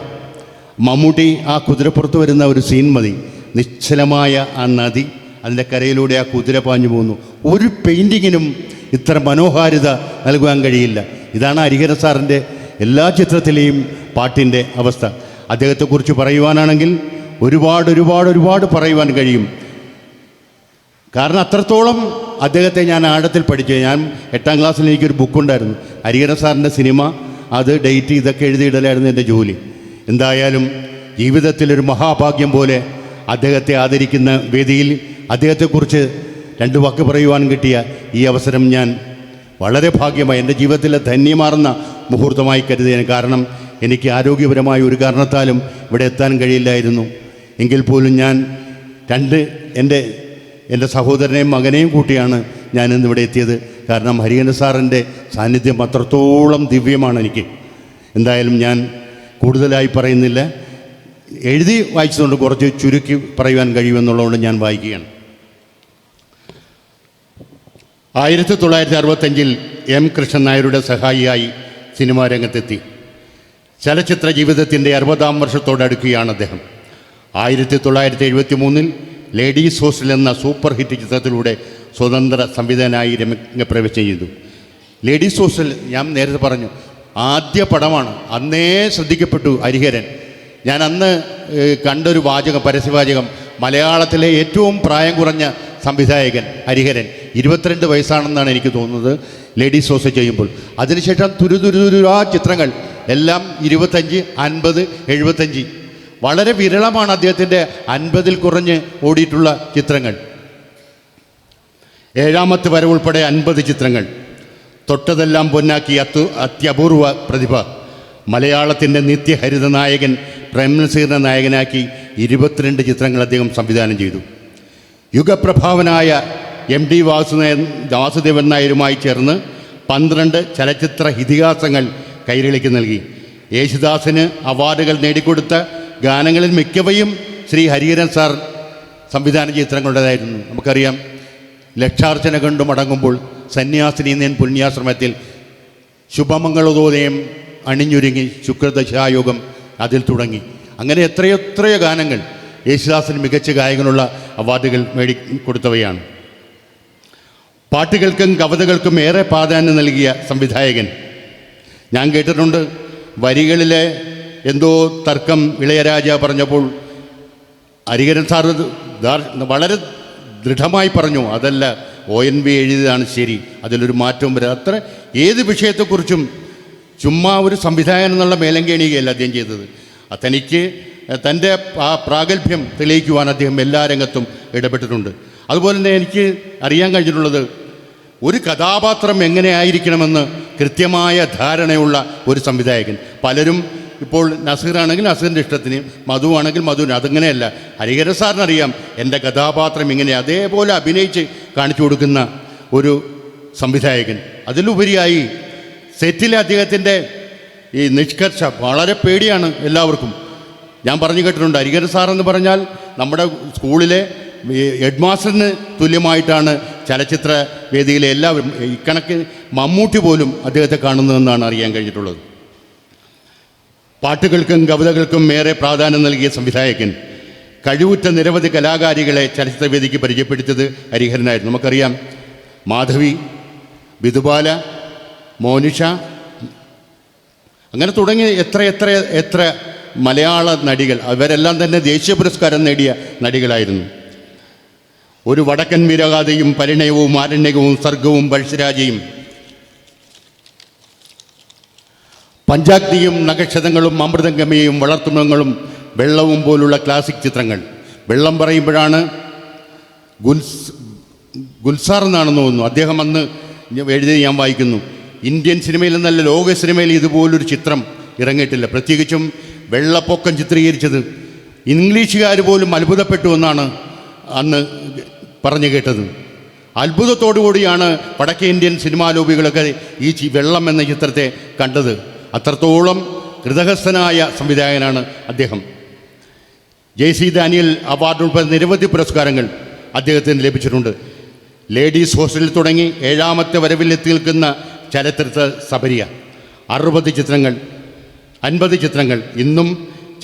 മമ്മൂട്ടി ആ കുതിരപ്പുറത്ത് വരുന്ന ഒരു സീൻ മതി. നിശ്ചലമായ ആ നദി, അതിൻ്റെ കരയിലൂടെ ആ കുതിര പാഞ്ഞു പോകുന്നു. ഒരു പെയിൻറ്റിങ്ങിനും ഇത്ര മനോഹാരിത നൽകുവാൻ കഴിയില്ല. ഇതാണ് ഹരിഹരൻ സാറിൻ്റെ എല്ലാ ചിത്രത്തിലെയും പാട്ടിൻ്റെ അവസ്ഥ. അദ്ദേഹത്തെക്കുറിച്ച് പറയുവാനാണെങ്കിൽ ഒരുപാട് പറയുവാൻ കഴിയും. കാരണം അത്രത്തോളം അദ്ദേഹത്തെ ഞാൻ ആഴത്തിൽ പഠിച്ചു. ഞാൻ 8ാം ക്ലാസ്സിൽ എനിക്കൊരു ബുക്കുണ്ടായിരുന്നു, ഹരിഹരൻ സാറിൻ്റെ സിനിമ, അത് ഡേറ്റ് ഇതൊക്കെ എഴുതിയിടലായിരുന്നു എൻ്റെ ജോലി. എന്തായാലും ജീവിതത്തിലൊരു മഹാഭാഗ്യം പോലെ അദ്ദേഹത്തെ ആദരിക്കുന്ന വേദിയിൽ അദ്ദേഹത്തെക്കുറിച്ച് 2 വാക്ക് പറയുവാൻ കിട്ടിയ ഈ അവസരം ഞാൻ വളരെ ഭാഗ്യമായി, എൻ്റെ ജീവിതത്തിലെ ധന്യമാർന്ന മുഹൂർത്തമായി കരുതിയാണ്. കാരണം എനിക്ക് ആരോഗ്യപരമായ ഒരു കാരണത്താലും ഇവിടെ എത്താൻ കഴിയില്ലായിരുന്നു. എങ്കിൽ പോലും ഞാൻ എൻ്റെ സഹോദരനെയും മകനെയും കൂട്ടിയാണ് ഞാനിന്നിവിടെ എത്തിയത്. കാരണം ഹരിഹരൻ സാറിൻ്റെ സാന്നിധ്യം അത്രത്തോളം ദിവ്യമാണ് എനിക്ക്. എന്തായാലും ഞാൻ കൂടുതലായി പറയുന്നില്ല, എഴുതി വായിച്ചതുകൊണ്ട് കുറച്ച് ചുരുക്കി പറയുവാൻ കഴിയുമെന്നുള്ളതുകൊണ്ട് ഞാൻ വായിക്കുകയാണ്. 1965 M. കൃഷ്ണൻ നായരുടെ സഹായിയായി സിനിമാ രംഗത്തെത്തി. ചലച്ചിത്ര ജീവിതത്തിൻ്റെ 60ാം വർഷത്തോടടുക്കുകയാണ് അദ്ദേഹം. 1973 ലേഡീസ് ഹോസ്റ്റൽ എന്ന സൂപ്പർ ഹിറ്റ് ചിത്രത്തിലൂടെ സ്വതന്ത്ര സംവിധാനമായി രംഗപ്രവേശനം ചെയ്തു. ലേഡീസ് ഹോസ്റ്റൽ ഞാൻ നേരത്തെ പറഞ്ഞു, ആദ്യ പടമാണ്. അന്നേ ശ്രദ്ധിക്കപ്പെട്ടു ഹരിഹരൻ. ഞാൻ അന്ന് കണ്ടൊരു പരസ്യവാചകം, മലയാളത്തിലെ ഏറ്റവും പ്രായം കുറഞ്ഞ സംവിധായകൻ ഹരിഹരൻ, 22 വയസ്സാണെന്നാണ് എനിക്ക് തോന്നുന്നത് ലേഡീസ് ഹോസ്റ്റൽ ചെയ്യുമ്പോൾ. അതിനുശേഷം തുരുതുരുതുരാ ചിത്രങ്ങൾ എല്ലാം 25, 50, 75. വളരെ വിരളമാണ് അദ്ദേഹത്തിൻ്റെ 50-ൽ കുറഞ്ഞ് ഓടിയിട്ടുള്ള ചിത്രങ്ങൾ. 7ാമത്തെ വരവ് ഉൾപ്പെടെ 50 ചിത്രങ്ങൾ. തൊട്ടതെല്ലാം പൊന്നാക്കി അത്യപൂർവ പ്രതിഭ. മലയാളത്തിൻ്റെ നിത്യഹരിത നായകൻ പ്രേംനസീറിനെ നായകനാക്കി 22 ചിത്രങ്ങൾ അദ്ദേഹം സംവിധാനം ചെയ്തു. യുഗപ്രഭാവനായ MD വാസുദേവൻ നായരുമായി ചേർന്ന് 12 ചലച്ചിത്ര ഇതിഹാസങ്ങൾ കൈരളിക്ക് നൽകി. യേശുദാസിന് അവാർഡുകൾ നേടിക്കൊടുത്ത ഗാനങ്ങളിൽ മിക്കവയും ശ്രീ ഹരിഹരൻ സാർ സംവിധാന ചിത്രങ്ങളുടേതായിരുന്നു. നമുക്കറിയാം, ലക്ഷാർച്ചന കണ്ടു മടങ്ങുമ്പോൾ, സന്യാസിനി നിൻ പുണ്യാശ്രമത്തിൽ, ശുഭമംഗളോദയം അണിഞ്ഞൊരുങ്ങി, ശുക്രദശായോഗം, അതിൽ തുടങ്ങി അങ്ങനെ എത്രയെത്രയോ ഗാനങ്ങൾ യേശുദാസിന് മികച്ച ഗായകനുള്ള അവാർഡുകൾ നേടിക്കൊടുത്തവയാണ്. പാട്ടുകൾക്കും കവിതകൾക്കും ഏറെ പ്രാധാന്യം നൽകിയ സംവിധായകൻ. ഞാൻ കേട്ടിട്ടുണ്ട്, വരികളിലെ എന്തോ തർക്കം ഇളയരാജ പറഞ്ഞപ്പോൾ ഹരിഹരൻ സാർ വളരെ ദൃഢമായി പറഞ്ഞു, അതല്ല ONV എഴുതിയതാണ് ശരി, അതിലൊരു മാറ്റവും വരാം. അത്ര ഏത് വിഷയത്തെക്കുറിച്ചും ചുമ്മാ ഒരു സംവിധായകൻ എന്നുള്ള മേലങ്കേണികയല്ല അദ്ദേഹം ചെയ്തത്. തനിക്ക് തൻ്റെ ആ പ്രാഗൽഭ്യം തെളിയിക്കുവാൻ അദ്ദേഹം എല്ലാ രംഗത്തും ഇടപെട്ടിട്ടുണ്ട്. അതുപോലെ തന്നെ എനിക്ക് അറിയാൻ കഴിഞ്ഞിട്ടുള്ളത്, ഒരു കഥാപാത്രം എങ്ങനെയായിരിക്കണമെന്ന് കൃത്യമായ ധാരണയുള്ള ഒരു സംവിധായകൻ. പലരും ഇപ്പോൾ നസീറാണെങ്കിൽ നസീറിൻ്റെ ഇഷ്ടത്തിന്, മധു ആണെങ്കിൽ മധുവിന്, അതങ്ങനെയല്ല. ഹരിഹരൻ സാറിനറിയാം എൻ്റെ കഥാപാത്രം ഇങ്ങനെ, അതേപോലെ അഭിനയിച്ച് കാണിച്ചു കൊടുക്കുന്ന ഒരു സംവിധായകൻ. അതിലുപരിയായി സെറ്റിലെ അദ്ദേഹത്തിൻ്റെ ഈ നിഷ്കർഷ വളരെ പേടിയാണ് എല്ലാവർക്കും. ഞാൻ പറഞ്ഞു കേട്ടിട്ടുണ്ട്, ഹരിഹരൻ സാറെന്ന് പറഞ്ഞാൽ നമ്മുടെ സ്കൂളിലെ ഹെഡ് മാസ്റ്ററിന് തുല്യമായിട്ടാണ് ചലച്ചിത്ര വേദിയിലെ എല്ലാവരും, ഇക്കണക്കിന് മമ്മൂട്ടി പോലും അദ്ദേഹത്തെ കാണുന്നതെന്നാണ് അറിയാൻ കഴിഞ്ഞിട്ടുള്ളത്. പാട്ടുകൾക്കും കവിതകൾക്കും ഏറെ പ്രാധാന്യം നൽകിയ സംവിധായകൻ കഴിവുറ്റ നിരവധി കലാകാരികളെ ചലച്ചിത്രവേദിക്ക് പരിചയപ്പെടുത്തിയത് ഹരിഹരനായിരുന്നു. നമുക്കറിയാം, മാധവി, വിധുബാല, മോനിഷ, അങ്ങനെ തുടങ്ങി എത്ര മലയാള നടികൾ, അവരെല്ലാം തന്നെ ദേശീയ പുരസ്കാരം നേടിയ നടികളായിരുന്നു. ഒരു വടക്കൻ വീരഗാഥയും പരിണയവും ആരണ്യകവും സർഗവും പഴശ്ശിരാജയും പഞ്ചാഗ്നിയും നക്ഷതങ്ങളും അമൃതംഗമയും വളർത്തുമൃഗങ്ങളും വെള്ളവും പോലുള്ള ക്ലാസിക് ചിത്രങ്ങൾ. വെള്ളം പറയുമ്പോഴാണ് ഗുൽസാർ എന്നാണെന്ന് തോന്നുന്നു, അദ്ദേഹം അന്ന് എഴുതി ഞാൻ വായിക്കുന്നു, ഇന്ത്യൻ സിനിമയിൽ എന്നല്ല ലോക സിനിമയിൽ ഇതുപോലൊരു ചിത്രം ഇറങ്ങിയിട്ടില്ല. പ്രത്യേകിച്ചും വെള്ളപ്പൊക്കം ചിത്രീകരിച്ചത് ഇംഗ്ലീഷുകാർ പോലും അത്ഭുതപ്പെട്ടു എന്നാണ് അന്ന് പറഞ്ഞു കേട്ടത്. അത്ഭുതത്തോടു കൂടിയാണ് വടക്കേ ഇന്ത്യൻ സിനിമാ ലോബികളൊക്കെ ഈ വെള്ളം എന്ന ചിത്രത്തെ കണ്ടത്. അത്രത്തോളം കൃതഹസ്ഥനായ സംവിധായകനാണ് അദ്ദേഹം. JC ഡാനിയൽ അവാർഡ് ഉൾപ്പെടെ നിരവധി പുരസ്കാരങ്ങൾ അദ്ദേഹത്തിന് ലഭിച്ചിട്ടുണ്ട്. ലേഡീസ് ഹോസ്റ്റലിൽ തുടങ്ങി 7ാമത്തെ വരവിലെത്തി നിൽക്കുന്ന ചലച്ചിത്ര സബരിയ, 60 ചിത്രങ്ങൾ, 50 ചിത്രങ്ങൾ, ഇന്നും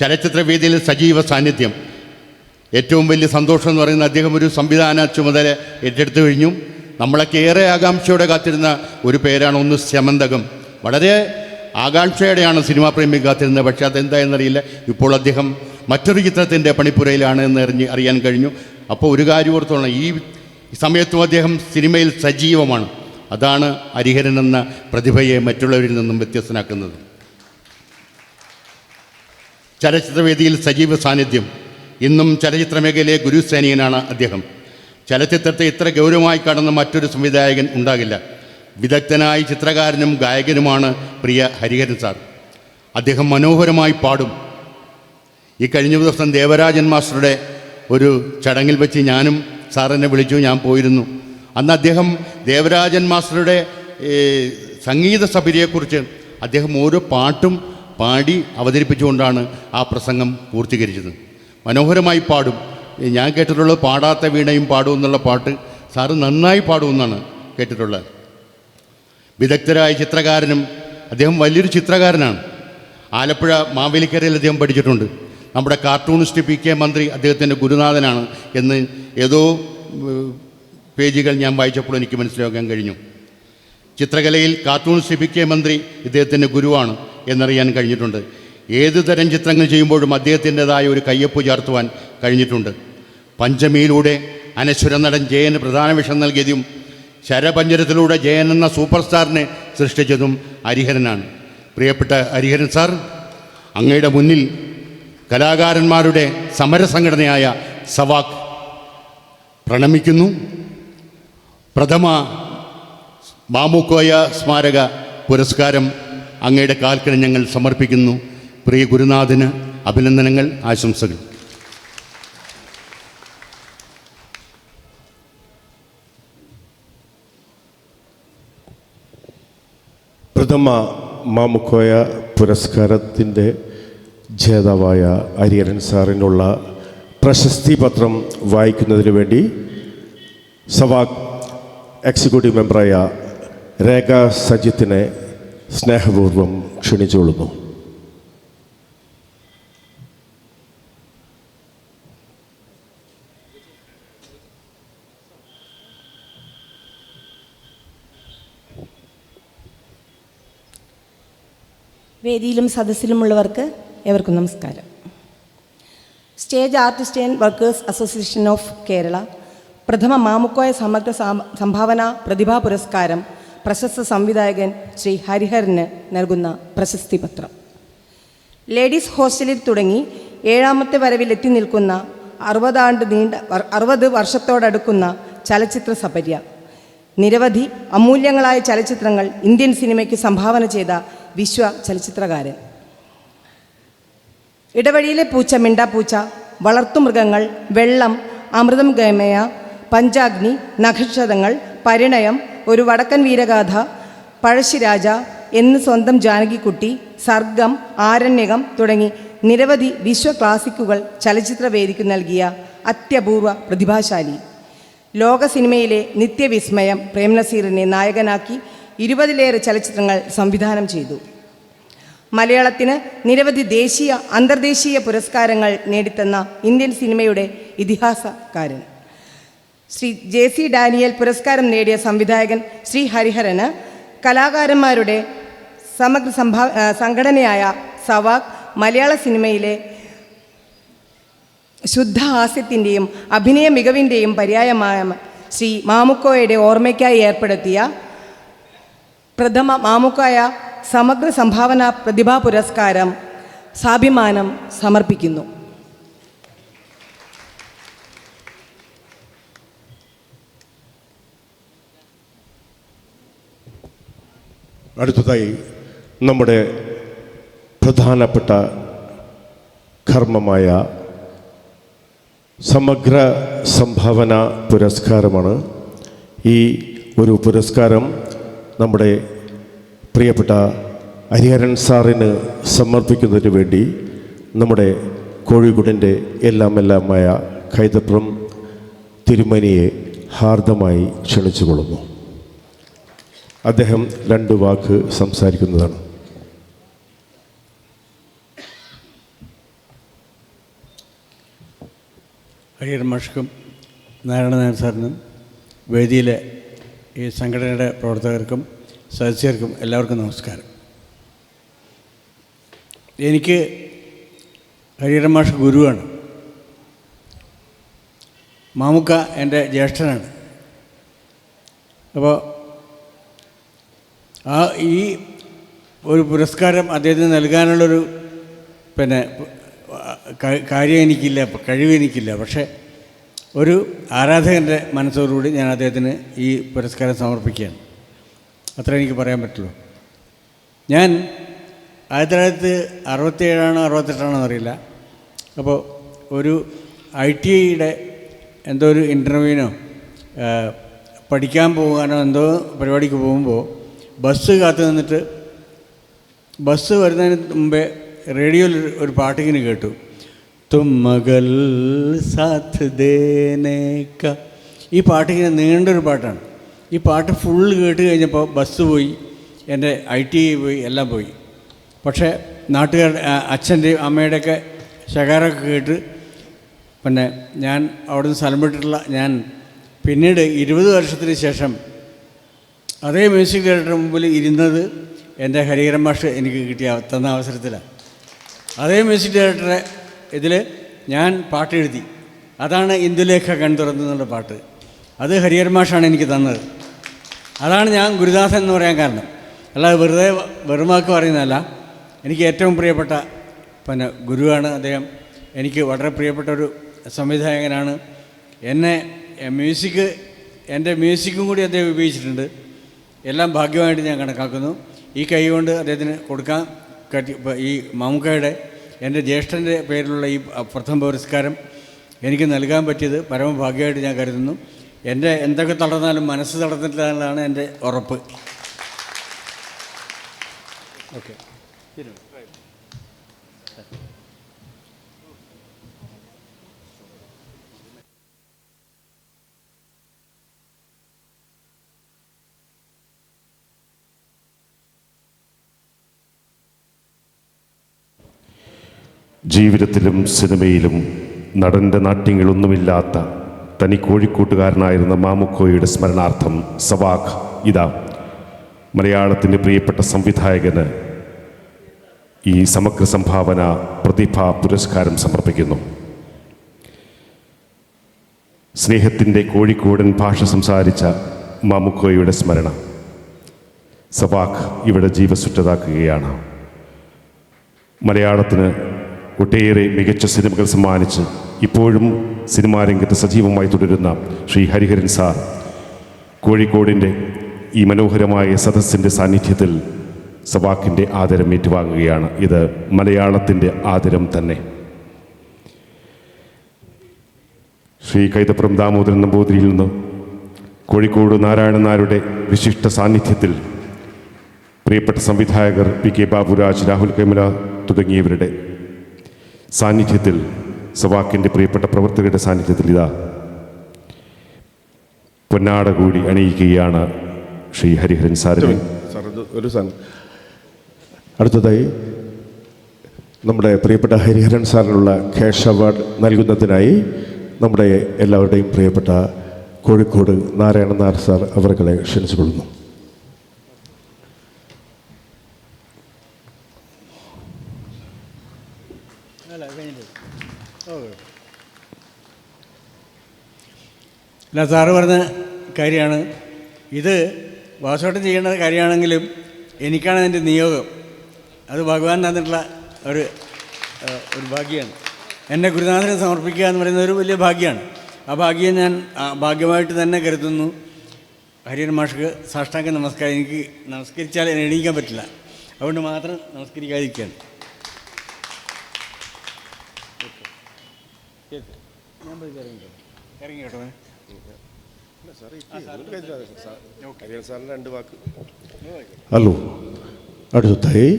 ചലച്ചിത്രവേദിയിൽ സജീവ സാന്നിധ്യം. ഏറ്റവും വലിയ സന്തോഷം എന്ന് പറയുന്നത് അദ്ദേഹം ഒരു സംവിധാന ചുമതല ഏറ്റെടുത്തു കഴിഞ്ഞു. നമ്മളൊക്കെ ഏറെ ആകാംക്ഷയോടെ കാത്തിരുന്ന ഒരു പേരാണ് ഒന്ന് സ്യമന്തകം. വളരെ ആകാംക്ഷയോടെയാണ് സിനിമാ പ്രേമി കാത്തിരുന്നത്. പക്ഷേ അതെന്തായെന്നറിയില്ല. ഇപ്പോൾ അദ്ദേഹം മറ്റൊരു ചിത്രത്തിൻ്റെ പണിപ്പുരയിലാണ് എന്ന് അറിയാൻ കഴിഞ്ഞു. അപ്പോൾ ഒരു കാര്യം ഓർത്തോണം, ഈ സമയത്തും അദ്ദേഹം സിനിമയിൽ സജീവമാണ്. അതാണ് ഹരിഹരൻ എന്ന പ്രതിഭയെ മറ്റുള്ളവരിൽ നിന്നും വ്യത്യസ്തനാക്കുന്നത്. ചലച്ചിത്രവേദിയിൽ സജീവ സാന്നിധ്യം. ഇന്നും ചലച്ചിത്ര മേഖലയിലെ ഗുരുസേനീയനാണ് അദ്ദേഹം. ചലച്ചിത്രത്തെ ഇത്ര ഗൗരവമായി കാണുന്ന മറ്റൊരു സംവിധായകൻ ഉണ്ടാകില്ല. വിദഗ്ധനായ ചിത്രകാരനും ഗായകനുമാണ് പ്രിയ ഹരിഹരൻ സാർ. അദ്ദേഹം മനോഹരമായി പാടും. ഈ കഴിഞ്ഞ ദിവസം ദേവരാജൻ മാസ്റ്ററുടെ ഒരു ചടങ്ങിൽ വെച്ച് ഞാനും സാറിനെ വിളിച്ചു, ഞാൻ പോയിരുന്നു. അന്ന് അദ്ദേഹം ദേവരാജൻ മാസ്റ്ററുടെ സംഗീത സഭയെക്കുറിച്ച് അദ്ദേഹം ഓരോ പാട്ടും പാടി അവതരിപ്പിച്ചുകൊണ്ടാണ് ആ പ്രസംഗം പൂർത്തീകരിച്ചത്. മനോഹരമായി പാടും. ഞാൻ കേട്ടിട്ടുള്ളത് പാടാത്ത വീണയും പാടും എന്നുള്ള പാട്ട് സാറ് നന്നായി പാടുമെന്നാണ് കേട്ടിട്ടുള്ളത്. വിദഗ്ധരായ ചിത്രകാരനും, അദ്ദേഹം വലിയൊരു ചിത്രകാരനാണ്. ആലപ്പുഴ മാവേലിക്കരയിൽ അദ്ദേഹം പഠിച്ചിട്ടുണ്ട്. നമ്മുടെ കാർട്ടൂണിസ്റ്റ് PK മന്ത്രി അദ്ദേഹത്തിൻ്റെ ഗുരുനാഥനാണ് എന്ന് ഏതോ പേജുകൾ ഞാൻ വായിച്ചപ്പോൾ എനിക്ക് മനസ്സിലാക്കാൻ കഴിഞ്ഞു. ചിത്രകലയിൽ കാർട്ടൂണിസ്റ്റ് PK മന്ത്രി ഇദ്ദേഹത്തിൻ്റെ ഗുരുവാണ് എന്നറിയാൻ കഴിഞ്ഞിട്ടുണ്ട്. ഏത് തരം ചിത്രങ്ങൾ ചെയ്യുമ്പോഴും അദ്ദേഹത്തിൻ്റെതായ ഒരു കയ്യൊപ്പ് ചേർത്തുവാൻ കഴിഞ്ഞിട്ടുണ്ട്. പഞ്ചമിയിലൂടെ അനശ്വര നടൻ ജയന് പ്രധാന വേഷം നൽകിയതും ശരപഞ്ചരത്തിലൂടെ ജയൻ എന്ന സൂപ്പർ സ്റ്റാറിനെ സൃഷ്ടിച്ചതും ഹരിഹരനാണ്. പ്രിയപ്പെട്ട ഹരിഹരൻ സാർ, അങ്ങയുടെ മുന്നിൽ കലാകാരന്മാരുടെ സമരസംഘടനയായ സവാക് പ്രണമിക്കുന്നു. പ്രഥമ മാമുക്കോയ സ്മാരക പുരസ്കാരം അങ്ങയുടെ കാൽക്കൽ ഞങ്ങൾ സമർപ്പിക്കുന്നു. പ്രിയ ഗുരുനാഥന് അഭിനന്ദനങ്ങൾ, ആശംസകൾ. പ്രഥമ മാമുക്കോയ പുരസ്കാരത്തിൻ്റെ ജേതാവായ ഹരിഹരൻ സാറിനുള്ള പ്രശസ്തി പത്രം വായിക്കുന്നതിന് വേണ്ടി സവാക് എക്സിക്യൂട്ടീവ് മെമ്പറായ രേഖ സജിത്തിനെ സ്നേഹപൂർവ്വം ക്ഷണിച്ചുകൊള്ളുന്നു. വേദിയിലും സദസ്സിലുമുള്ളവർക്ക് ഏവർക്കും നമസ്കാരം. Stage artist and workers association of Kerala പ്രഥമ മാമുക്കോയ സമഗ്ര സംഭാവന പ്രതിഭാ പുരസ്കാരം പ്രശസ്ത സംവിധായകൻ ശ്രീ ഹരിഹരന് നൽകുന്ന പ്രശസ്തി പത്രം. ലേഡീസ് ഹോസ്റ്റലിൽ തുടങ്ങി 7ാമത്തെ വരവിൽ എത്തി നിൽക്കുന്ന 60 വർഷത്തോടടുക്കുന്ന ചലച്ചിത്ര സപര്യ, നിരവധി അമൂല്യങ്ങളായ ചലച്ചിത്രങ്ങൾ ഇന്ത്യൻ സിനിമയ്ക്ക് സംഭാവന ചെയ്ത വിശ്വ ചലച്ചിത്രകാരൻ. ഇടവഴിയിലെ പൂച്ച, മിണ്ടാപ്പൂച്ച, വളർത്തുമൃഗങ്ങൾ, വെള്ളം, അമൃതം ഗമയ, പഞ്ചാഗ്നി, നക്ഷതങ്ങൾ, പരിണയം, ഒരു വടക്കൻ വീരഗാഥ, പഴശ്ശിരാജ എന്ന് സ്വന്തം ജാനകിക്കുട്ടി, സർഗം, ആരണ്യകം തുടങ്ങി നിരവധി വിശ്വ ക്ലാസിക്കുകൾ ചലച്ചിത്രവേദിക്ക് നൽകിയ അത്യപൂർവ പ്രതിഭാശാലി. ലോക സിനിമയിലെ നിത്യവിസ്മയം പ്രേം നസീറിനെ നായകനാക്കി 20-ലേറെ ചലച്ചിത്രങ്ങൾ സംവിധാനം ചെയ്തു. മലയാളത്തിന് നിരവധി ദേശീയ അന്തർദേശീയ പുരസ്കാരങ്ങൾ നേടിത്തന്ന ഇന്ത്യൻ സിനിമയുടെ ഇതിഹാസക്കാരൻ. ശ്രീ JC ഡാനിയൽ പുരസ്കാരം നേടിയ സംവിധായകൻ ശ്രീ ഹരിഹരന് കലാകാരന്മാരുടെ സമഗ്ര സംഘടനയായ സവാക് മലയാള സിനിമയിലെ ശുദ്ധഹാസ്യത്തിൻ്റെയും അഭിനയ മികവിൻ്റെയും പര്യായമായ ശ്രീ മാമുക്കോയുടെ ഓർമ്മയ്ക്കായി ഏർപ്പെടുത്തിയ പ്രഥമ മാമുക്കോയ സമഗ്ര സംഭാവന പ്രതിഭാ പുരസ്കാരം സാഭിമാനം സമർപ്പിക്കുന്നു. അടുത്തതായി നമ്മുടെ പ്രധാനപ്പെട്ട കർമ്മമായ സമഗ്ര സംഭാവന പുരസ്കാരമാണ്. ഈ ഒരു പുരസ്കാരം നമ്മുടെ പ്രിയപ്പെട്ട ഹരിഹരൻ സാറിന് സമർപ്പിക്കുന്നതിന് വേണ്ടി നമ്മുടെ കോഴിക്കോടിൻ്റെ എല്ലാമായ കൈതപ്രം തിരുമേനിയെ ഹാർദമായി ക്ഷണിച്ചുകൊള്ളുന്നു. അദ്ദേഹം 2 വാക്ക് സംസാരിക്കുന്നതാണ്. ഹരിഹരൻ മാഷ്ക്കും നാരായണനാഥൻ സാറിനും വേദിയിലെ ഈ സംഘടനയുടെ പ്രവർത്തകർക്കും സദസ്യർക്കും എല്ലാവർക്കും നമസ്കാരം. എനിക്ക് ഹരിഹരൻ മാഷ് ഗുരുവാണ്. മാമുക്ക എൻ്റെ ജ്യേഷ്ഠനാണ്. അപ്പോൾ ഈ ഒരു പുരസ്കാരം അദ്ദേഹത്തിന് നൽകാനുള്ളൊരു കാര്യം എനിക്കില്ല, കഴിവെനിക്കില്ല. പക്ഷേ ഒരു ആരാധകൻ്റെ മനസ്സോടുകൂടി ഞാൻ അദ്ദേഹത്തിന് ഈ പുരസ്കാരം സമർപ്പിക്കുകയാണ്. അത്ര എനിക്ക് പറയാൻ പറ്റുള്ളൂ. ഞാൻ 1967 68 അറിയില്ല. അപ്പോൾ ഒരു ITIയുടെ എന്തോ ഒരു ഇൻ്റർവ്യൂവിനോ പഠിക്കാൻ പോകാനോ എന്തോ പരിപാടിക്ക് പോകുമ്പോൾ ബസ് കാത്തു നിന്നിട്ട് ബസ് വരുന്നതിന് മുമ്പേ റേഡിയോയിൽ ഒരു പാട്ടിങ്ങനെ കേട്ടു, തും മകൾ സാത്ത് ദേനേക്ക. ഈ പാട്ടിങ്ങനെ നീണ്ടൊരു പാട്ടാണ്. ഈ പാട്ട് ഫുള്ള് കേട്ട് കഴിഞ്ഞപ്പോൾ ബസ് പോയി, എൻ്റെ ITI പോയി, എല്ലാം പോയി. പക്ഷേ നാട്ടുകാരുടെ അച്ഛൻ്റെയും അമ്മയുടെയൊക്കെ ശകാരമൊക്കെ കേട്ട് ഞാൻ അവിടുന്ന് സ്ഥലം വിട്ടിട്ടുള്ള ഞാൻ പിന്നീട് 20 വർഷത്തിന് ശേഷം അതേ മ്യൂസിക് ഡയറക്ടറുടെ മുമ്പിൽ ഇരുന്നത് എൻ്റെ ഹരിഹരൻ മാഷ് എനിക്ക് തന്ന അവസരത്തിലാണ്. അതേ മ്യൂസിക് ഡയറക്ടറെ ഇതിൽ ഞാൻ പാട്ടെഴുതി. അതാണ് ഇന്ദുലേഖ കൺ തുറന്നുള്ള പാട്ട്. അത് ഹരിഹരൻ മാഷാണ് എനിക്ക് തന്നത്. അതാണ് ഞാൻ ഗുരുദാസൻ എന്ന് പറയാൻ കാരണം. അല്ലാതെ വെറുതെ വെറുമാക്ക് പറയുന്നതല്ല. എനിക്ക് ഏറ്റവും പ്രിയപ്പെട്ട ഗുരുവാണ് അദ്ദേഹം. എനിക്ക് വളരെ പ്രിയപ്പെട്ട ഒരു സംവിധായകനാണ്. എൻ്റെ മ്യൂസിക്കും കൂടി അദ്ദേഹം ഉപയോഗിച്ചിട്ടുണ്ട്. എല്ലാം ഭാഗ്യമായിട്ട് ഞാൻ കണക്കാക്കുന്നു. ഈ കൈ കൊണ്ട് അദ്ദേഹത്തിന് കൊടുക്കാൻ ഈ മാമുക്കയുടെ എൻ്റെ ജ്യേഷ്ഠൻ്റെ പേരിലുള്ള ഈ പ്രഥമ പുരസ്കാരം എനിക്ക് നൽകാൻ പറ്റിയത് പരമഭാഗ്യമായിട്ട് ഞാൻ കരുതുന്നു. എൻ്റെ എന്തൊക്കെ തളർന്നാലും മനസ്സ് തളർന്നിട്ടാണ് എൻ്റെ ഉറപ്പ്. ഓക്കെ. ജീവിതത്തിലും സിനിമയിലും നടൻ്റെ നാട്യങ്ങളൊന്നുമില്ലാത്ത തനി കോഴിക്കോട്ടുകാരനായിരുന്ന മാമുക്കോയുടെ സ്മരണാർത്ഥം സവാഖ് ഇതാ മലയാളത്തിൻ്റെ പ്രിയപ്പെട്ട സംവിധായകന് ഈ സമഗ്ര സംഭാവന പ്രതിഭാ പുരസ്കാരം സമർപ്പിക്കുന്നു. സ്നേഹത്തിൻ്റെ കോഴിക്കോടൻ ഭാഷ സംസാരിച്ച മാമുക്കോയുടെ സ്മരണ സവാഖ് ഇവിടെ ജീവസുറ്റതാക്കുകയാണ്. മലയാളത്തിന് ഒട്ടേറെ മികച്ച സിനിമകൾ സമ്മാനിച്ച് ഇപ്പോഴും സിനിമാ രംഗത്ത് സജീവമായി തുടരുന്ന ശ്രീ ഹരിഹരൻ സാർ കോഴിക്കോടിൻ്റെ ഈ മനോഹരമായ സദസ്സിൻ്റെ സാന്നിധ്യത്തിൽ സവാഖിൻ്റെ ആദരം ഏറ്റുവാങ്ങുകയാണ്. ഇത് മലയാളത്തിൻ്റെ ആദരം തന്നെ. ശ്രീ കൈതപ്രം ദാമോദരൻ നമ്പൂതിരിയിൽ നിന്ന് കോഴിക്കോട് നാരായണൻ നായരുടെ വിശിഷ്ട സാന്നിധ്യത്തിൽ പ്രിയപ്പെട്ട സംവിധായകർ PK ബാബുരാജ്, രാഹുൽ കൈമല തുടങ്ങിയവരുടെ സാന്നിധ്യത്തിൽ സവാക്കിൻ്റെ പ്രിയപ്പെട്ട പ്രവർത്തകരുടെ സാന്നിധ്യത്തിൽ ഇതാ പൊന്നാട കൂടി അണിയിക്കുകയാണ് ശ്രീ ഹരിഹരൻ സാറിന്. ഒരു സാധനം അടുത്തതായി നമ്മുടെ പ്രിയപ്പെട്ട ഹരിഹരൻ സാറിനുള്ള ക്യാഷ് അവാർഡ് നൽകുന്നതിനായി നമ്മുടെ എല്ലാവരുടെയും പ്രിയപ്പെട്ട കോഴിക്കോട് നാരായണൻ നായർ സാർ അവരെ ക്ഷണിച്ചുകൊള്ളുന്നു. അല്ല, സാറ് പറഞ്ഞ കാര്യമാണ് ഇത്. വാസോട്ടം ചെയ്യേണ്ട കാര്യമാണെങ്കിലും എനിക്കാണ് അതിൻ്റെ നിയോഗം. അത് ഭഗവാൻ തന്നിട്ടുള്ള ഒരു ഭാഗ്യമാണ്. എൻ്റെ ഗുരുനാഥനെ സമർപ്പിക്കുക എന്ന് പറയുന്നത് ഒരു വലിയ ഭാഗ്യമാണ്. ആ ഭാഗ്യം ഞാൻ ഭാഗ്യമായിട്ട് തന്നെ കരുതുന്നു. ഹരിഹരൻ മാഷ്ക്ക് സാഷ്ടാംഗ നമസ്കാരം. എനിക്ക് നമസ്കരിച്ചാൽ എന്നെ എണീക്കാൻ പറ്റില്ല, അതുകൊണ്ട് മാത്രം നമസ്കരിക്കാതിരിക്കുകയാണ്. ഇറങ്ങി കേട്ടോ. ഹലോ. അടുത്തതായി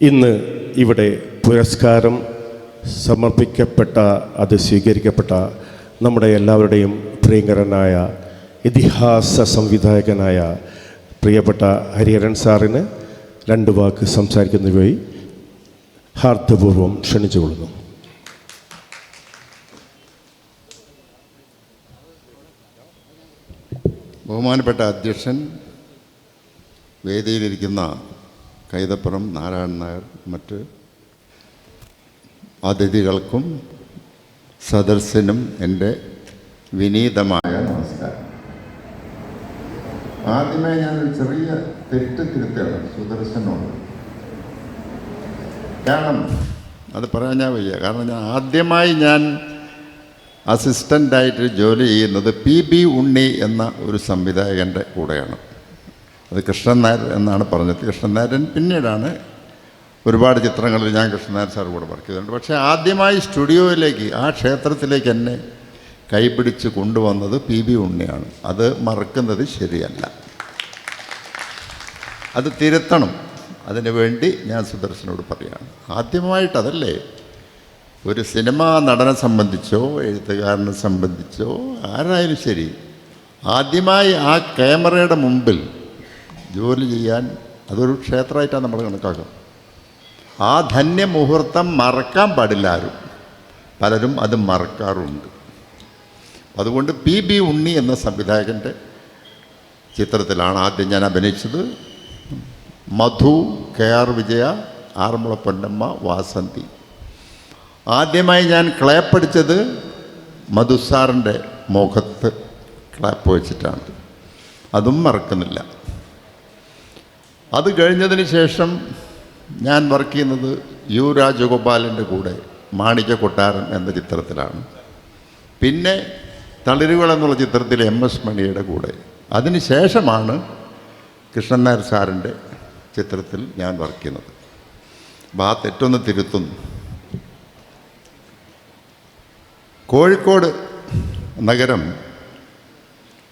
ഇന്ന് ഇവിടെ പുരസ്കാരം സമർപ്പിക്കപ്പെട്ട, അത് സ്വീകരിക്കപ്പെട്ട നമ്മുടെ എല്ലാവരുടെയും പ്രിയങ്കരനായ ഇതിഹാസ സംവിധായകനായ പ്രിയപ്പെട്ട ഹരിഹരൻ സാറിന് 2 വാക്ക് സംസാരിക്കുന്നതിനായി ഹാർദപൂർവ്വം ക്ഷണിച്ചുകൊള്ളുന്നു. ബഹുമാനപ്പെട്ട അധ്യക്ഷൻ, വേദിയിലിരിക്കുന്ന കൈതപ്പുറം നാരായണൻ നായർ, മറ്റ് അതിഥികൾക്കും സദസ്സിനും എൻ്റെ വിനീതമായ നമസ്കാരം. ആദ്യമേ ഞാനൊരു ചെറിയ തെറ്റ് തിരുത്തുകയാണ് സുദർശനോട്. കാരണം അത് പറയാൻ ഞാൻ വയ്യ. കാരണം ആദ്യമായി ഞാൻ അസിസ്റ്റൻ്റായിട്ട് ജോലി ചെയ്യുന്നത് PB ഉണ്ണി എന്ന ഒരു സംവിധായകൻ്റെ കൂടെയാണ്. അത് കൃഷ്ണൻ നായർ എന്നാണ് പറഞ്ഞത്. കൃഷ്ണൻ നായരൻ പിന്നീടാണ് ഒരുപാട് ചിത്രങ്ങളിൽ ഞാൻ കൃഷ്ണൻ നായർ സാർ കൂടെ വർക്ക് ചെയ്തിട്ടുണ്ട്. പക്ഷേ ആദ്യമായി സ്റ്റുഡിയോയിലേക്ക്, ആ ക്ഷേത്രത്തിലേക്ക് എന്നെ കൈപിടിച്ച് കൊണ്ടുവന്നത് PB ഉണ്ണിയാണ്. അത് മറക്കുന്നത് ശരിയല്ല, അത് തിരുത്തണം. അതിനു വേണ്ടി ഞാൻ സുദർശനോട് പറയുകയാണ്. ആദ്യമായിട്ടതല്ലേ, ഒരു സിനിമാ നടനെ സംബന്ധിച്ചോ എഴുത്തുകാരനെ സംബന്ധിച്ചോ ആരായാലും ശരി, ആദ്യമായി ആ ക്യാമറയുടെ മുമ്പിൽ ജോലി ചെയ്യാൻ അതൊരു ക്ഷേത്രമായിട്ടാണ് നമ്മൾ കണക്കാക്കുക. ആ ധന്യമുഹൂർത്തം മറക്കാൻ പാടില്ല ആരും. പലരും അത് മറക്കാറുണ്ട്. അതുകൊണ്ട് PB ഉണ്ണി എന്ന സംവിധായകൻ്റെ ചിത്രത്തിലാണ് ആദ്യം ഞാൻ അഭിനയിച്ചത്. മധു, KR വിജയ, ആറന്മുള പൊന്നമ്മ, വാസന്തി. ആദ്യമായി ഞാൻ ക്ലാപ്പ് അടിച്ചത് മധുസാറിൻ്റെ മുഖത്ത് ക്ലാപ്പ് വെച്ചിട്ടാണ്. അതും മറക്കുന്നില്ല. അത് കഴിഞ്ഞതിന് ശേഷം ഞാൻ വർക്ക് ചെയ്യുന്നത് U രാജഗോപാലിൻ്റെ കൂടെ മാണിക്യ കൊട്ടാരൻ എന്ന ചിത്രത്തിലാണ്. പിന്നെ തളിരുകൾ എന്നുള്ള ചിത്രത്തിൽ MS മണിയുടെ കൂടെ. അതിന് ശേഷമാണ് കൃഷ്ണൻ നായർ സാറിൻ്റെ ചിത്രത്തിൽ ഞാൻ വർക്ക് ചെയ്യുന്നത്. അപ്പോൾ ആ തെറ്റൊന്ന് തിരുത്തുന്നു. കോഴിക്കോട് നഗരം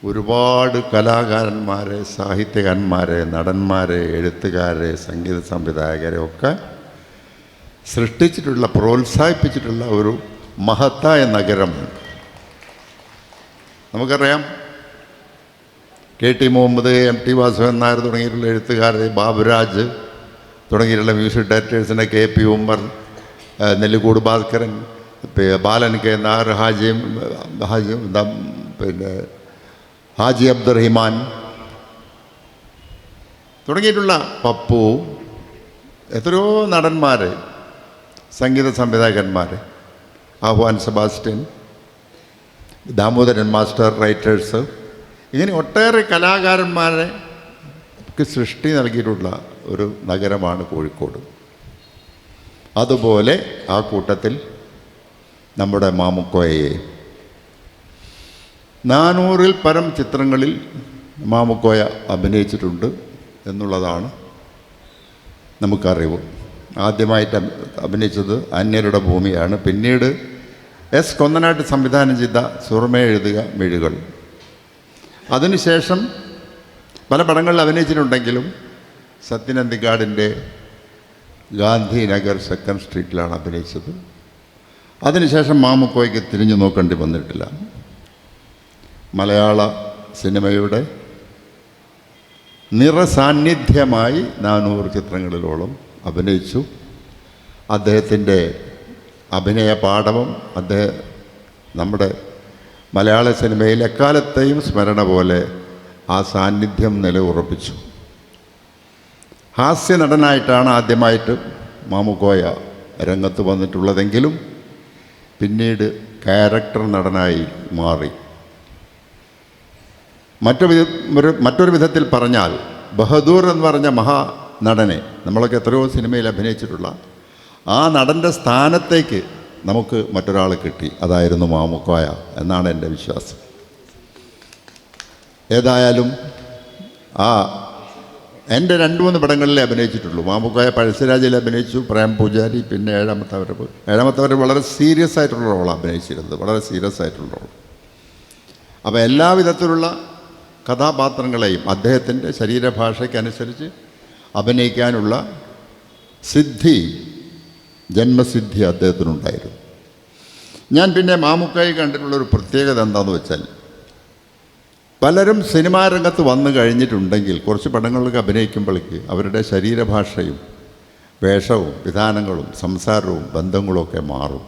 ഒരുപാട് കലാകാരന്മാരെ, സാഹിത്യകാരന്മാരെ, നടന്മാരെ, എഴുത്തുകാരെ, സംഗീത സംവിധായകരെ ഒക്കെ സൃഷ്ടിച്ചിട്ടുള്ള, പ്രോത്സാഹിപ്പിച്ചിട്ടുള്ള ഒരു മഹത്തായ നഗരം. നമുക്കറിയാം, KT മുഹമ്മദ്, MT വാസുദേവൻ നായർ തുടങ്ങിയിട്ടുള്ള എഴുത്തുകാരെ, ബാബുരാജ് തുടങ്ങിയിട്ടുള്ള മ്യൂസിക് ഡയറക്ടേഴ്സിനെ, KP ഉമ്മർ, നെല്ലിക്കോട് ഭാസ്കരൻ, ബാലൻ K നായർ, പിന്നെ ഹാജി അബ്ദുറഹിമാൻ തുടങ്ങിയിട്ടുള്ള പപ്പു, എത്രയോ നടന്മാർ, സംഗീത സംവിധായകന്മാർ, ആഹ്വാൻ സെബാസ്റ്റ്യൻ, ദാമോദരൻ മാസ്റ്റർ, റൈറ്റേഴ്സ്, ഇങ്ങനെ ഒട്ടേറെ കലാകാരന്മാരെ സൃഷ്ടി നൽകിയിട്ടുള്ള ഒരു നഗരമാണ് കോഴിക്കോട്. അതുപോലെ ആ കൂട്ടത്തിൽ നമ്മുടെ മാമുക്കോയയെ 400-ൽ പരം ചിത്രങ്ങളിൽ മാമുക്കോയ അഭിനയിച്ചിട്ടുണ്ട് എന്നുള്ളതാണ് നമുക്കറിവ്. ആദ്യമായിട്ട് അഭിനയിച്ചത് അന്യരുടെ ഭൂമിയാണ്. പിന്നീട് S കൊന്നനാട്ട് സംവിധാനം ചെയ്ത സുറുമ എഴുതുക മെഴുകൾ. അതിനുശേഷം പല പടങ്ങളിൽ അഭിനയിച്ചിട്ടുണ്ടെങ്കിലും സത്യൻ അന്തിക്കാടിൻ്റെ ഗാന്ധിനഗർ 2nd സ്ട്രീറ്റിലാണ് അഭിനയിച്ചത്. അതിനുശേഷം മാമുക്കോയ്ക്ക് തിരിഞ്ഞു നോക്കേണ്ടി വന്നിട്ടില്ല. മലയാള സിനിമയുടെ നിറസാന്നിധ്യമായി 400 ചിത്രങ്ങളിലോളം അഭിനയിച്ചു. അദ്ദേഹത്തിൻ്റെ അഭിനയ പാടവം നമ്മുടെ മലയാള സിനിമയിൽ എക്കാലത്തെയും സ്മരണ പോലെ ആ സാന്നിധ്യം നിലയുറപ്പിച്ചു. ഹാസ്യ നടനായിട്ടാണ് ആദ്യമായിട്ട് മാമുക്കോയ രംഗത്ത് വന്നിട്ടുള്ളതെങ്കിലും പിന്നീട് ക്യാരക്ടർ നടനായി മാറി. മറ്റൊരു വിധത്തിൽ പറഞ്ഞാൽ ബഹദൂർ എന്ന് പറഞ്ഞ മഹാനടനെ നമ്മളൊക്കെ എത്രയോ സിനിമയിൽ അഭിനയിച്ചിട്ടുള്ള ആ നടൻ്റെ സ്ഥാനത്തേക്ക് നമുക്ക് മറ്റൊരാൾ കിട്ടി. അതായിരുന്നു മാമുക്കോയ എന്നാണ് എൻ്റെ വിശ്വാസം. ഏതായാലും എൻ്റെ 2-3 പടങ്ങളിലേ അഭിനയിച്ചിട്ടുള്ളൂ. മാമുക്കോയ പഴശ്ശിരാജയിൽ അഭിനയിച്ചു, പ്രേം പൂജാരി, പിന്നെ ഏഴാമത്തെ വരവ് വളരെ സീരിയസ് ആയിട്ടുള്ള റോളാണ് അഭിനയിച്ചിരുന്നത്, വളരെ സീരിയസ് ആയിട്ടുള്ള റോൾ. അപ്പോൾ എല്ലാ വിധത്തിലുള്ള കഥാപാത്രങ്ങളെയും അദ്ദേഹത്തിൻ്റെ ശരീരഭാഷയ്ക്കനുസരിച്ച് അഭിനയിക്കാനുള്ള ജന്മസിദ്ധി അദ്ദേഹത്തിനുണ്ടായിരുന്നു. ഞാൻ പിന്നെ മാമുക്കോയെ കണ്ടിട്ടുള്ളൊരു പ്രത്യേകത എന്താണെന്ന് വെച്ചാൽ, പലരും സിനിമാ രംഗത്ത് വന്നു കഴിഞ്ഞിട്ടുണ്ടെങ്കിൽ കുറച്ച് പടങ്ങളിലൊക്കെ അഭിനയിക്കുമ്പോഴേക്ക് അവരുടെ ശരീരഭാഷയും വേഷവും വിധാനങ്ങളും സംസാരവും ബന്ധങ്ങളുമൊക്കെ മാറും.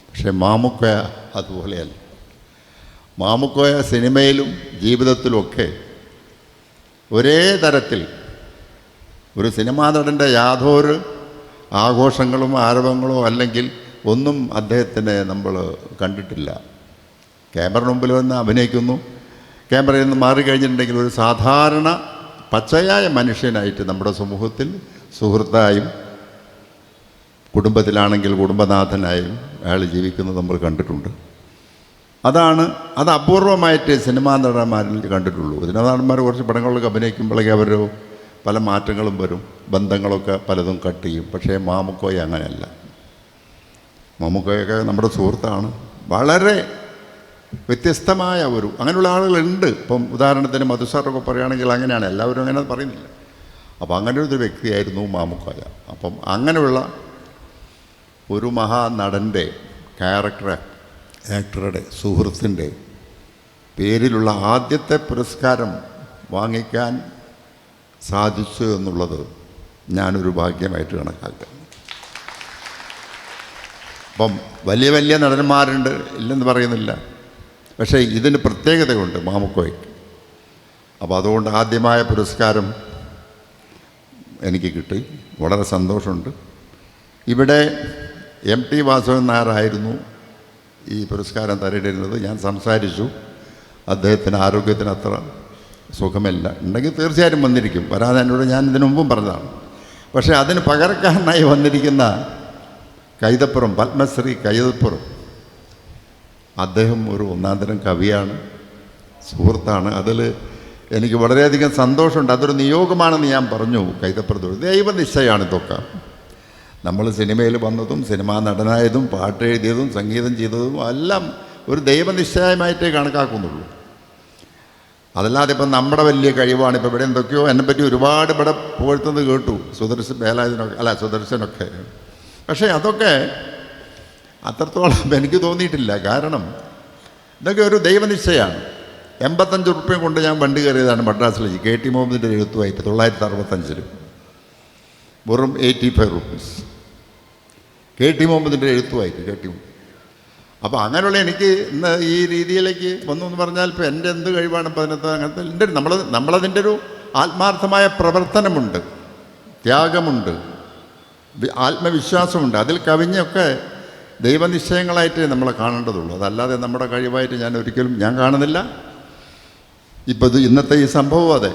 പക്ഷേ മാമുക്കോയ അതുപോലെയല്ല. മാമുക്കോയ സിനിമയിലും ജീവിതത്തിലുമൊക്കെ ഒരേ തരത്തിൽ ഒരു സിനിമാ നടൻ്റെ യാതൊരു ആഘോഷങ്ങളും ആരവങ്ങളോ അല്ലെങ്കിൽ ഒന്നും അദ്ദേഹത്തിന് നമ്മൾ കണ്ടിട്ടില്ല. ക്യാമറ മുമ്പിൽ വന്ന് അഭിനയിക്കുന്നു, ക്യാമറയിൽ നിന്ന് മാറിക്കഴിഞ്ഞിട്ടുണ്ടെങ്കിൽ ഒരു സാധാരണ പച്ചയായ മനുഷ്യനായിട്ട് നമ്മുടെ സമൂഹത്തിൽ സുഹൃത്തായും കുടുംബത്തിലാണെങ്കിൽ കുടുംബനാഥനായും അയാൾ ജീവിക്കുന്നത് നമ്മൾ കണ്ടിട്ടുണ്ട്. അത് അപൂർവമായിട്ട് സിനിമാ നടന്മാരിൽ കണ്ടിട്ടുള്ളൂ. സിനിമാ നടന്മാർ കുറച്ച് പടങ്ങളിലൊക്കെ അഭിനയിക്കുമ്പോഴേക്കും അവർ പല മാറ്റങ്ങളും വരും, ബന്ധങ്ങളൊക്കെ പലതും കട്ട് ചെയ്യും. പക്ഷേ മാമുക്കോയ അങ്ങനെയല്ല. മാമുക്കോയൊക്കെ നമ്മുടെ സുഹൃത്താണ്. വളരെ വ്യത്യസ്തമായ അങ്ങനെയുള്ള ആളുകളുണ്ട്. ഇപ്പം ഉദാഹരണത്തിന് മധുസാറൊക്കെ പറയുകയാണെങ്കിൽ അങ്ങനെയാണ്, എല്ലാവരും അങ്ങനെ പറയുന്നില്ല. അപ്പോൾ അങ്ങനെ ഒരു വ്യക്തിയായിരുന്നു മാമുക്കോയ. അപ്പം അങ്ങനെയുള്ള ഒരു മഹാനടൻ്റെ ആക്ടറുടെ സുഹൃത്തിൻ്റെ പേരിലുള്ള ആദ്യത്തെ പുരസ്കാരം വാങ്ങിക്കാൻ സാധിച്ചു എന്നുള്ളത് ഞാനൊരു ഭാഗ്യമായിട്ട് കണക്കാക്കുക. അപ്പം വലിയ വലിയ നടന്മാരുണ്ട്, ഇല്ലെന്ന് പറയുന്നില്ല. പക്ഷേ ഇതിന് പ്രത്യേകതയുണ്ട് മാമുക്കോയ്ക്ക്. അപ്പോൾ അതുകൊണ്ട് ആദ്യമായ പുരസ്കാരം എനിക്ക് കിട്ടി, വളരെ സന്തോഷമുണ്ട്. ഇവിടെ MT വാസുദേവൻ നായരായിരുന്നു ഈ പുരസ്കാരം തരേണ്ടിരുന്നത്. ഞാൻ സംസാരിച്ചു, അദ്ദേഹത്തിന് ആരോഗ്യത്തിന് അത്ര സുഖമില്ല, ഉണ്ടെങ്കിൽ തീർച്ചയായും വന്നിരിക്കും, വരാതെ എന്നോട് ഞാൻ ഇതിനു മുമ്പും പറഞ്ഞതാണ്. പക്ഷേ അതിന് പകരക്കാരനായി വന്നിരിക്കുന്ന കൈതപ്പുറം, പത്മശ്രീ കൈതപ്പുറം, അദ്ദേഹം ഒരു ഒന്നാന്തരം കവിയാണ്, സുഹൃത്താണ്. അതിൽ എനിക്ക് വളരെയധികം സന്തോഷമുണ്ട്. അതൊരു നിയോഗമാണെന്ന് ഞാൻ പറഞ്ഞു കൈതപ്പുറത്തോട്. ദൈവനിശ്ചയമാണ് ഇതൊക്കെ. നമ്മൾ സിനിമയിൽ വന്നതും സിനിമാ നടനായതും പാട്ട് എഴുതിയതും സംഗീതം ചെയ്തതും എല്ലാം ഒരു ദൈവനിശ്ചയമായിട്ടേ കണക്കാക്കുന്നുള്ളൂ. അതല്ലാതെ ഇപ്പം നമ്മുടെ വലിയ കഴിവാണ്. ഇപ്പോൾ ഇവിടെ എന്തൊക്കെയോ എന്നെപ്പറ്റി ഒരുപാട് ഇവിടെ പുകഴ്ത്തുന്നത് കേട്ടു, സുദർശനൊക്കെ. പക്ഷേ അതൊക്കെ അത്രത്തോളം എനിക്ക് തോന്നിയിട്ടില്ല. കാരണം ഇതൊക്കെ ഒരു ദൈവനിശ്ചയമാണ്. 85 ഉറുപ്പ്യ കൊണ്ട് ഞാൻ വണ്ടി കയറിയതാണ് മദ്രാസിലേക്ക്, KT മുഹമ്മദിൻ്റെ എഴുത്തുമായിട്ട് 1965. വെറും 85 റുപ്പീസ് KT മുഹമ്മദിൻ്റെ എഴുത്തുമായിട്ട്. അപ്പോൾ അങ്ങനെയുള്ള എനിക്ക് ഇന്ന് ഈ രീതിയിലേക്ക് വന്നു എന്ന് പറഞ്ഞാൽ ഇപ്പോൾ എൻ്റെ എന്ത് കഴിവാണ് ഇപ്പോൾ അതിനകത്ത് അങ്ങനത്തെ നമ്മളതിൻ്റെ ഒരു ആത്മാർത്ഥമായ പ്രവർത്തനമുണ്ട്, ത്യാഗമുണ്ട്, ആത്മവിശ്വാസമുണ്ട്. അതിൽ കവിഞ്ഞൊക്കെ ദൈവനിശ്ചയങ്ങളായിട്ട് നമ്മളെ കാണേണ്ടതുള്ളൂ. അതല്ലാതെ നമ്മുടെ കഴിവായിട്ട് ഞാൻ കാണുന്നില്ല. ഇപ്പോൾ ഇന്നത്തെ ഈ സംഭവം അതെ,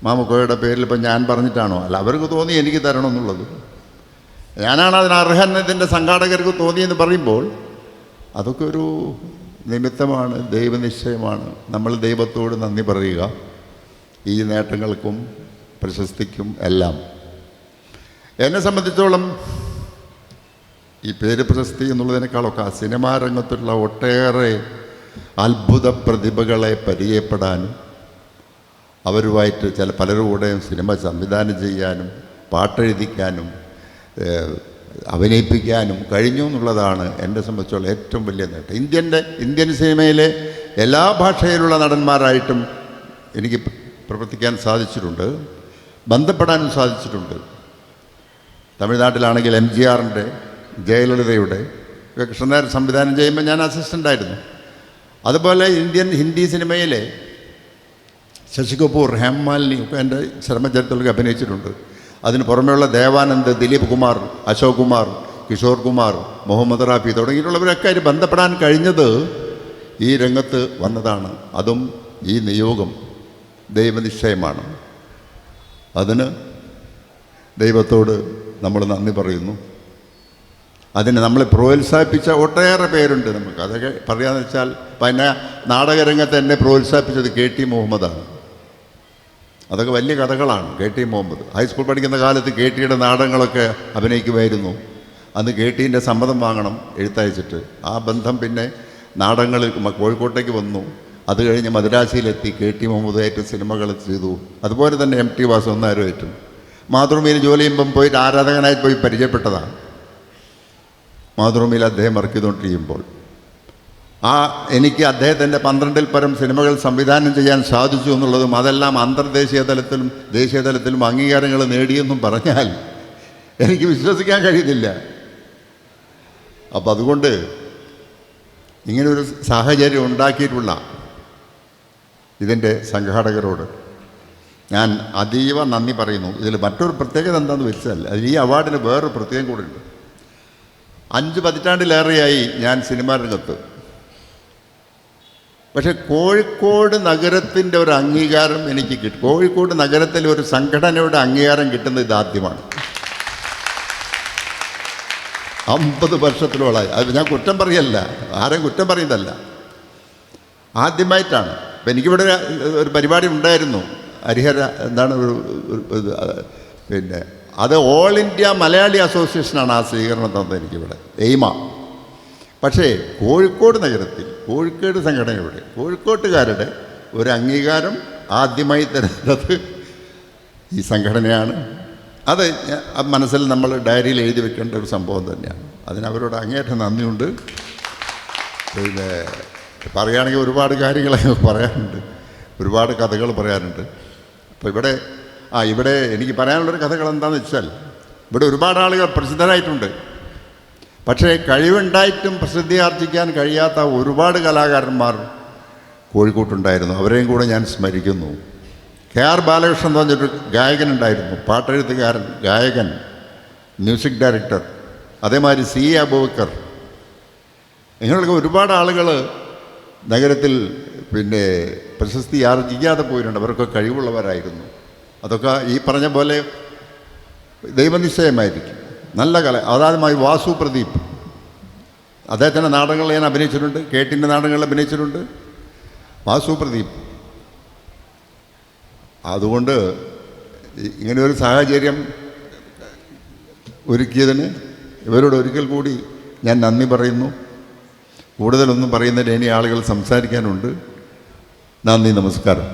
മാമുക്കോയുടെ പേരിൽ ഇപ്പം ഞാൻ പറഞ്ഞിട്ടാണോ? അല്ല, അവർക്ക് തോന്നി എനിക്ക് തരണമെന്നുള്ളത്. ഞാനാണ് അതിന് അർഹനതിൻ്റെ സംഘാടകർക്ക് തോന്നിയെന്ന് പറയുമ്പോൾ അതൊക്കെ ഒരു നിമിത്തമാണ്, ദൈവനിശ്ചയമാണ്. നമ്മൾ ദൈവത്തോട് നന്ദി പറയുക ഈ നേട്ടങ്ങൾക്കും പ്രശസ്തിക്കും എല്ലാം. എന്നെ സംബന്ധിച്ചോളം ഈ പേര് പ്രശസ്തി എന്നുള്ളതിനേക്കാളൊക്കെ സിനിമാ രംഗത്തുള്ള ഒട്ടേറെ അത്ഭുത പ്രതിഭകളെ പരിചയപ്പെടാനും അവരുമായിട്ട് പലരുടെ കൂടെയും സിനിമ സംവിധാനം ചെയ്യാനും പാട്ടെഴുതിക്കാനും അഭിനയിപ്പിക്കാനും കഴിഞ്ഞു എന്നുള്ളതാണ് എന്നെ സംബന്ധിച്ചുള്ള ഏറ്റവും വലിയ നേട്ടം. ഇന്ത്യൻ സിനിമയിലെ എല്ലാ ഭാഷയിലുള്ള നടന്മാരായിട്ടും എനിക്ക് പ്രവർത്തിക്കാൻ സാധിച്ചിട്ടുണ്ട്, ബന്ധപ്പെടാനും സാധിച്ചിട്ടുണ്ട്. തമിഴ്നാട്ടിലാണെങ്കിൽ MGRൻ്റെ, ജയലളിതയുടെ ഒക്കെ കൃഷ്ണനായർ സംവിധാനം ചെയ്യുമ്പോൾ ഞാൻ അസിസ്റ്റൻ്റായിരുന്നു. അതുപോലെ ഹിന്ദി സിനിമയിലെ ശശി കപൂർ, ഹേമമാലിനി ഒക്കെ എൻ്റെ ചരമചരിത്രത്തിലൊക്കെ അഭിനയിച്ചിട്ടുണ്ട്. അതിന് പുറമെയുള്ള ദേവാനന്ദ്, ദിലീപ് കുമാർ, അശോക് കുമാർ, കിഷോർ കുമാർ, മുഹമ്മദ് റാഫി തുടങ്ങിയിട്ടുള്ളവരൊക്കെ അതിന് ബന്ധപ്പെടാൻ കഴിഞ്ഞത് ഈ രംഗത്ത് വന്നതാണ്. അതും ഈ നിയോഗം ദൈവനിശ്ചയമാണ്. അതിന് ദൈവത്തോട് നമ്മൾ നന്ദി പറയുന്നു. അതിന് നമ്മളെ പ്രോത്സാഹിപ്പിച്ച ഒട്ടേറെ പേരുണ്ട്. നമുക്ക് അതൊക്കെ പറയാമെന്ന് വെച്ചാൽ പിന്നെ നാടകരംഗത്ത് എന്നെ പ്രോത്സാഹിപ്പിച്ചത് KT മുഹമ്മദാണ്. അതൊക്കെ വലിയ കഥകളാണ്. KT മുഹമ്മദ് ഹൈസ്കൂൾ പഠിക്കുന്ന കാലത്ത് KTയുടെ നാടകങ്ങളൊക്കെ അഭിനയിക്കുമായിരുന്നു. അന്ന് KTൻ്റെ സമ്മതം വാങ്ങണം എഴുത്തയച്ചിട്ട്. ആ ബന്ധം പിന്നെ നാടകങ്ങളിൽ കോഴിക്കോട്ടേക്ക് വന്നു. അത് കഴിഞ്ഞ് മദ്രാസിയിലെത്തി KT മുഹമ്മദായിട്ട് സിനിമകൾ ചെയ്തു. അതുപോലെ തന്നെ MT വാസുദേവനാരുമായിട്ടും മാതൃഭൂമിയിൽ ജോലി ചെയ്യുമ്പം പോയിട്ട് ആരാധകനായി പോയി പരിചയപ്പെട്ടതാണ്. മാതൃഭൂമിയിൽ അദ്ദേഹം വർക്ക് ചെയ്തുകൊണ്ടിരിക്കുമ്പോൾ എനിക്ക് അദ്ദേഹത്തിൻ്റെ 12-ൽ പരം സിനിമകൾ സംവിധാനം ചെയ്യാൻ സാധിച്ചു എന്നുള്ളതും അതെല്ലാം അന്തർദേശീയ തലത്തിലും ദേശീയ തലത്തിലും അംഗീകാരങ്ങൾ നേടിയെന്നും പറഞ്ഞാൽ എനിക്ക് വിശ്വസിക്കാൻ കഴിയുന്നില്ല. അപ്പോൾ അതുകൊണ്ട് ഇങ്ങനൊരു സാഹചര്യം ഉണ്ടാക്കിയിട്ടുള്ള ഇതിൻ്റെ സംഘാടകരോട് ഞാൻ അതീവ നന്ദി പറയുന്നു. ഇതിൽ മറ്റൊരു പ്രത്യേകത എന്താണെന്ന് വെച്ചാൽ അതിൽ ഈ അവാർഡിന് വേറൊരു പ്രത്യേകം കൂടെ ഉണ്ട്. 5 പതിറ്റാണ്ടിലേറെയായി ഞാൻ സിനിമാ രംഗത്ത്. പക്ഷേ കോഴിക്കോട് നഗരത്തിൻ്റെ ഒരു അംഗീകാരം എനിക്ക് കിട്ടി. കോഴിക്കോട് നഗരത്തിലെ ഒരു സംഘടനയുടെ അംഗീകാരം കിട്ടുന്നത് ഇതാദ്യമാണ്. 50 വർഷത്തിലോളായി. അത് ഞാൻ കുറ്റം പറയല്ല, ആരെയും കുറ്റം പറയുന്നതല്ല, ആദ്യമായിട്ടാണ്. അപ്പം എനിക്കിവിടെ ഒരു പരിപാടി ഉണ്ടായിരുന്നു, ഹരിഹര എന്താണ് പിന്നെ അത് ഓൾ ഇന്ത്യ മലയാളി അസോസിയേഷനാണ് ആ സ്വീകരണം തന്നത് എനിക്കിവിടെ, എയിമ. പക്ഷേ കോഴിക്കോട് നഗരത്തിൽ കോഴിക്കോട് സംഘടനയുടെ കോഴിക്കോട്ടുകാരുടെ ഒരു അംഗീകാരം ആദ്യമായി തരുന്നത് ഈ സംഘടനയാണ്. അത് മനസ്സിൽ നമ്മൾ ഡയറിയിൽ എഴുതി വെക്കേണ്ട ഒരു സംഭവം തന്നെയാണ്. അതിനവരോട് അങ്ങേയറ്റം നന്ദിയുണ്ട്. പിന്നെ പറയുകയാണെങ്കിൽ ഒരുപാട് കാര്യങ്ങളൊക്കെ പറയാനുണ്ട്, ഒരുപാട് കഥകൾ പറയാനുണ്ട്. അപ്പോൾ ഇവിടെ എനിക്ക് പറയാനുള്ളൊരു കഥകൾ എന്താണെന്ന് വെച്ചാൽ, ഇവിടെ ഒരുപാട് ആളുകൾ പ്രസിദ്ധരായിട്ടുണ്ട്. പക്ഷേ കഴിവുണ്ടായിട്ടും പ്രസിദ്ധി ആർജിക്കാൻ കഴിയാത്ത ഒരുപാട് കലാകാരന്മാർ കോഴിക്കോട്ടുണ്ടായിരുന്നു. അവരെയും കൂടെ ഞാൻ സ്മരിക്കുന്നു. KR ബാലകൃഷ്ണൻ എന്ന് പറഞ്ഞൊരു ഗായകനുണ്ടായിരുന്നു, പാട്ടെഴുത്തുകാരൻ, ഗായകൻ, മ്യൂസിക് ഡയറക്ടർ. അതേമാതിരി CA അബൂബക്കർ. ഇങ്ങനെയുള്ള ഒരുപാട് ആളുകൾ നഗരത്തിൽ പിന്നെ പ്രശസ്തി ആർജിക്കാതെ പോയിട്ടുണ്ട്. അവരൊക്കെ കഴിവുള്ളവരായിരുന്നു. അതൊക്കെ ഈ പറഞ്ഞ പോലെ ദൈവനിശ്ചയമായിരിക്കും. നല്ല കല. അതാദ്യമായി വാസു പ്രദീപ്, അദ്ദേഹത്തിൻ്റെ നാടകങ്ങളിൽ ഞാൻ അഭിനയിച്ചിട്ടുണ്ട്, KTൻ്റെ നാടകങ്ങളിൽ അഭിനയിച്ചിട്ടുണ്ട്. വാസു പ്രദീപ്. അതുകൊണ്ട് ഇങ്ങനെയൊരു സാഹചര്യം ഒരുക്കിയതിന് ഇവരോട് ഒരിക്കൽ കൂടി ഞാൻ നന്ദി പറയുന്നു. കൂടുതലൊന്നും പറയുന്നതിന് ഇനി ആളുകൾ സംസാരിക്കാനുണ്ട്. നന്ദി, നമസ്കാരം.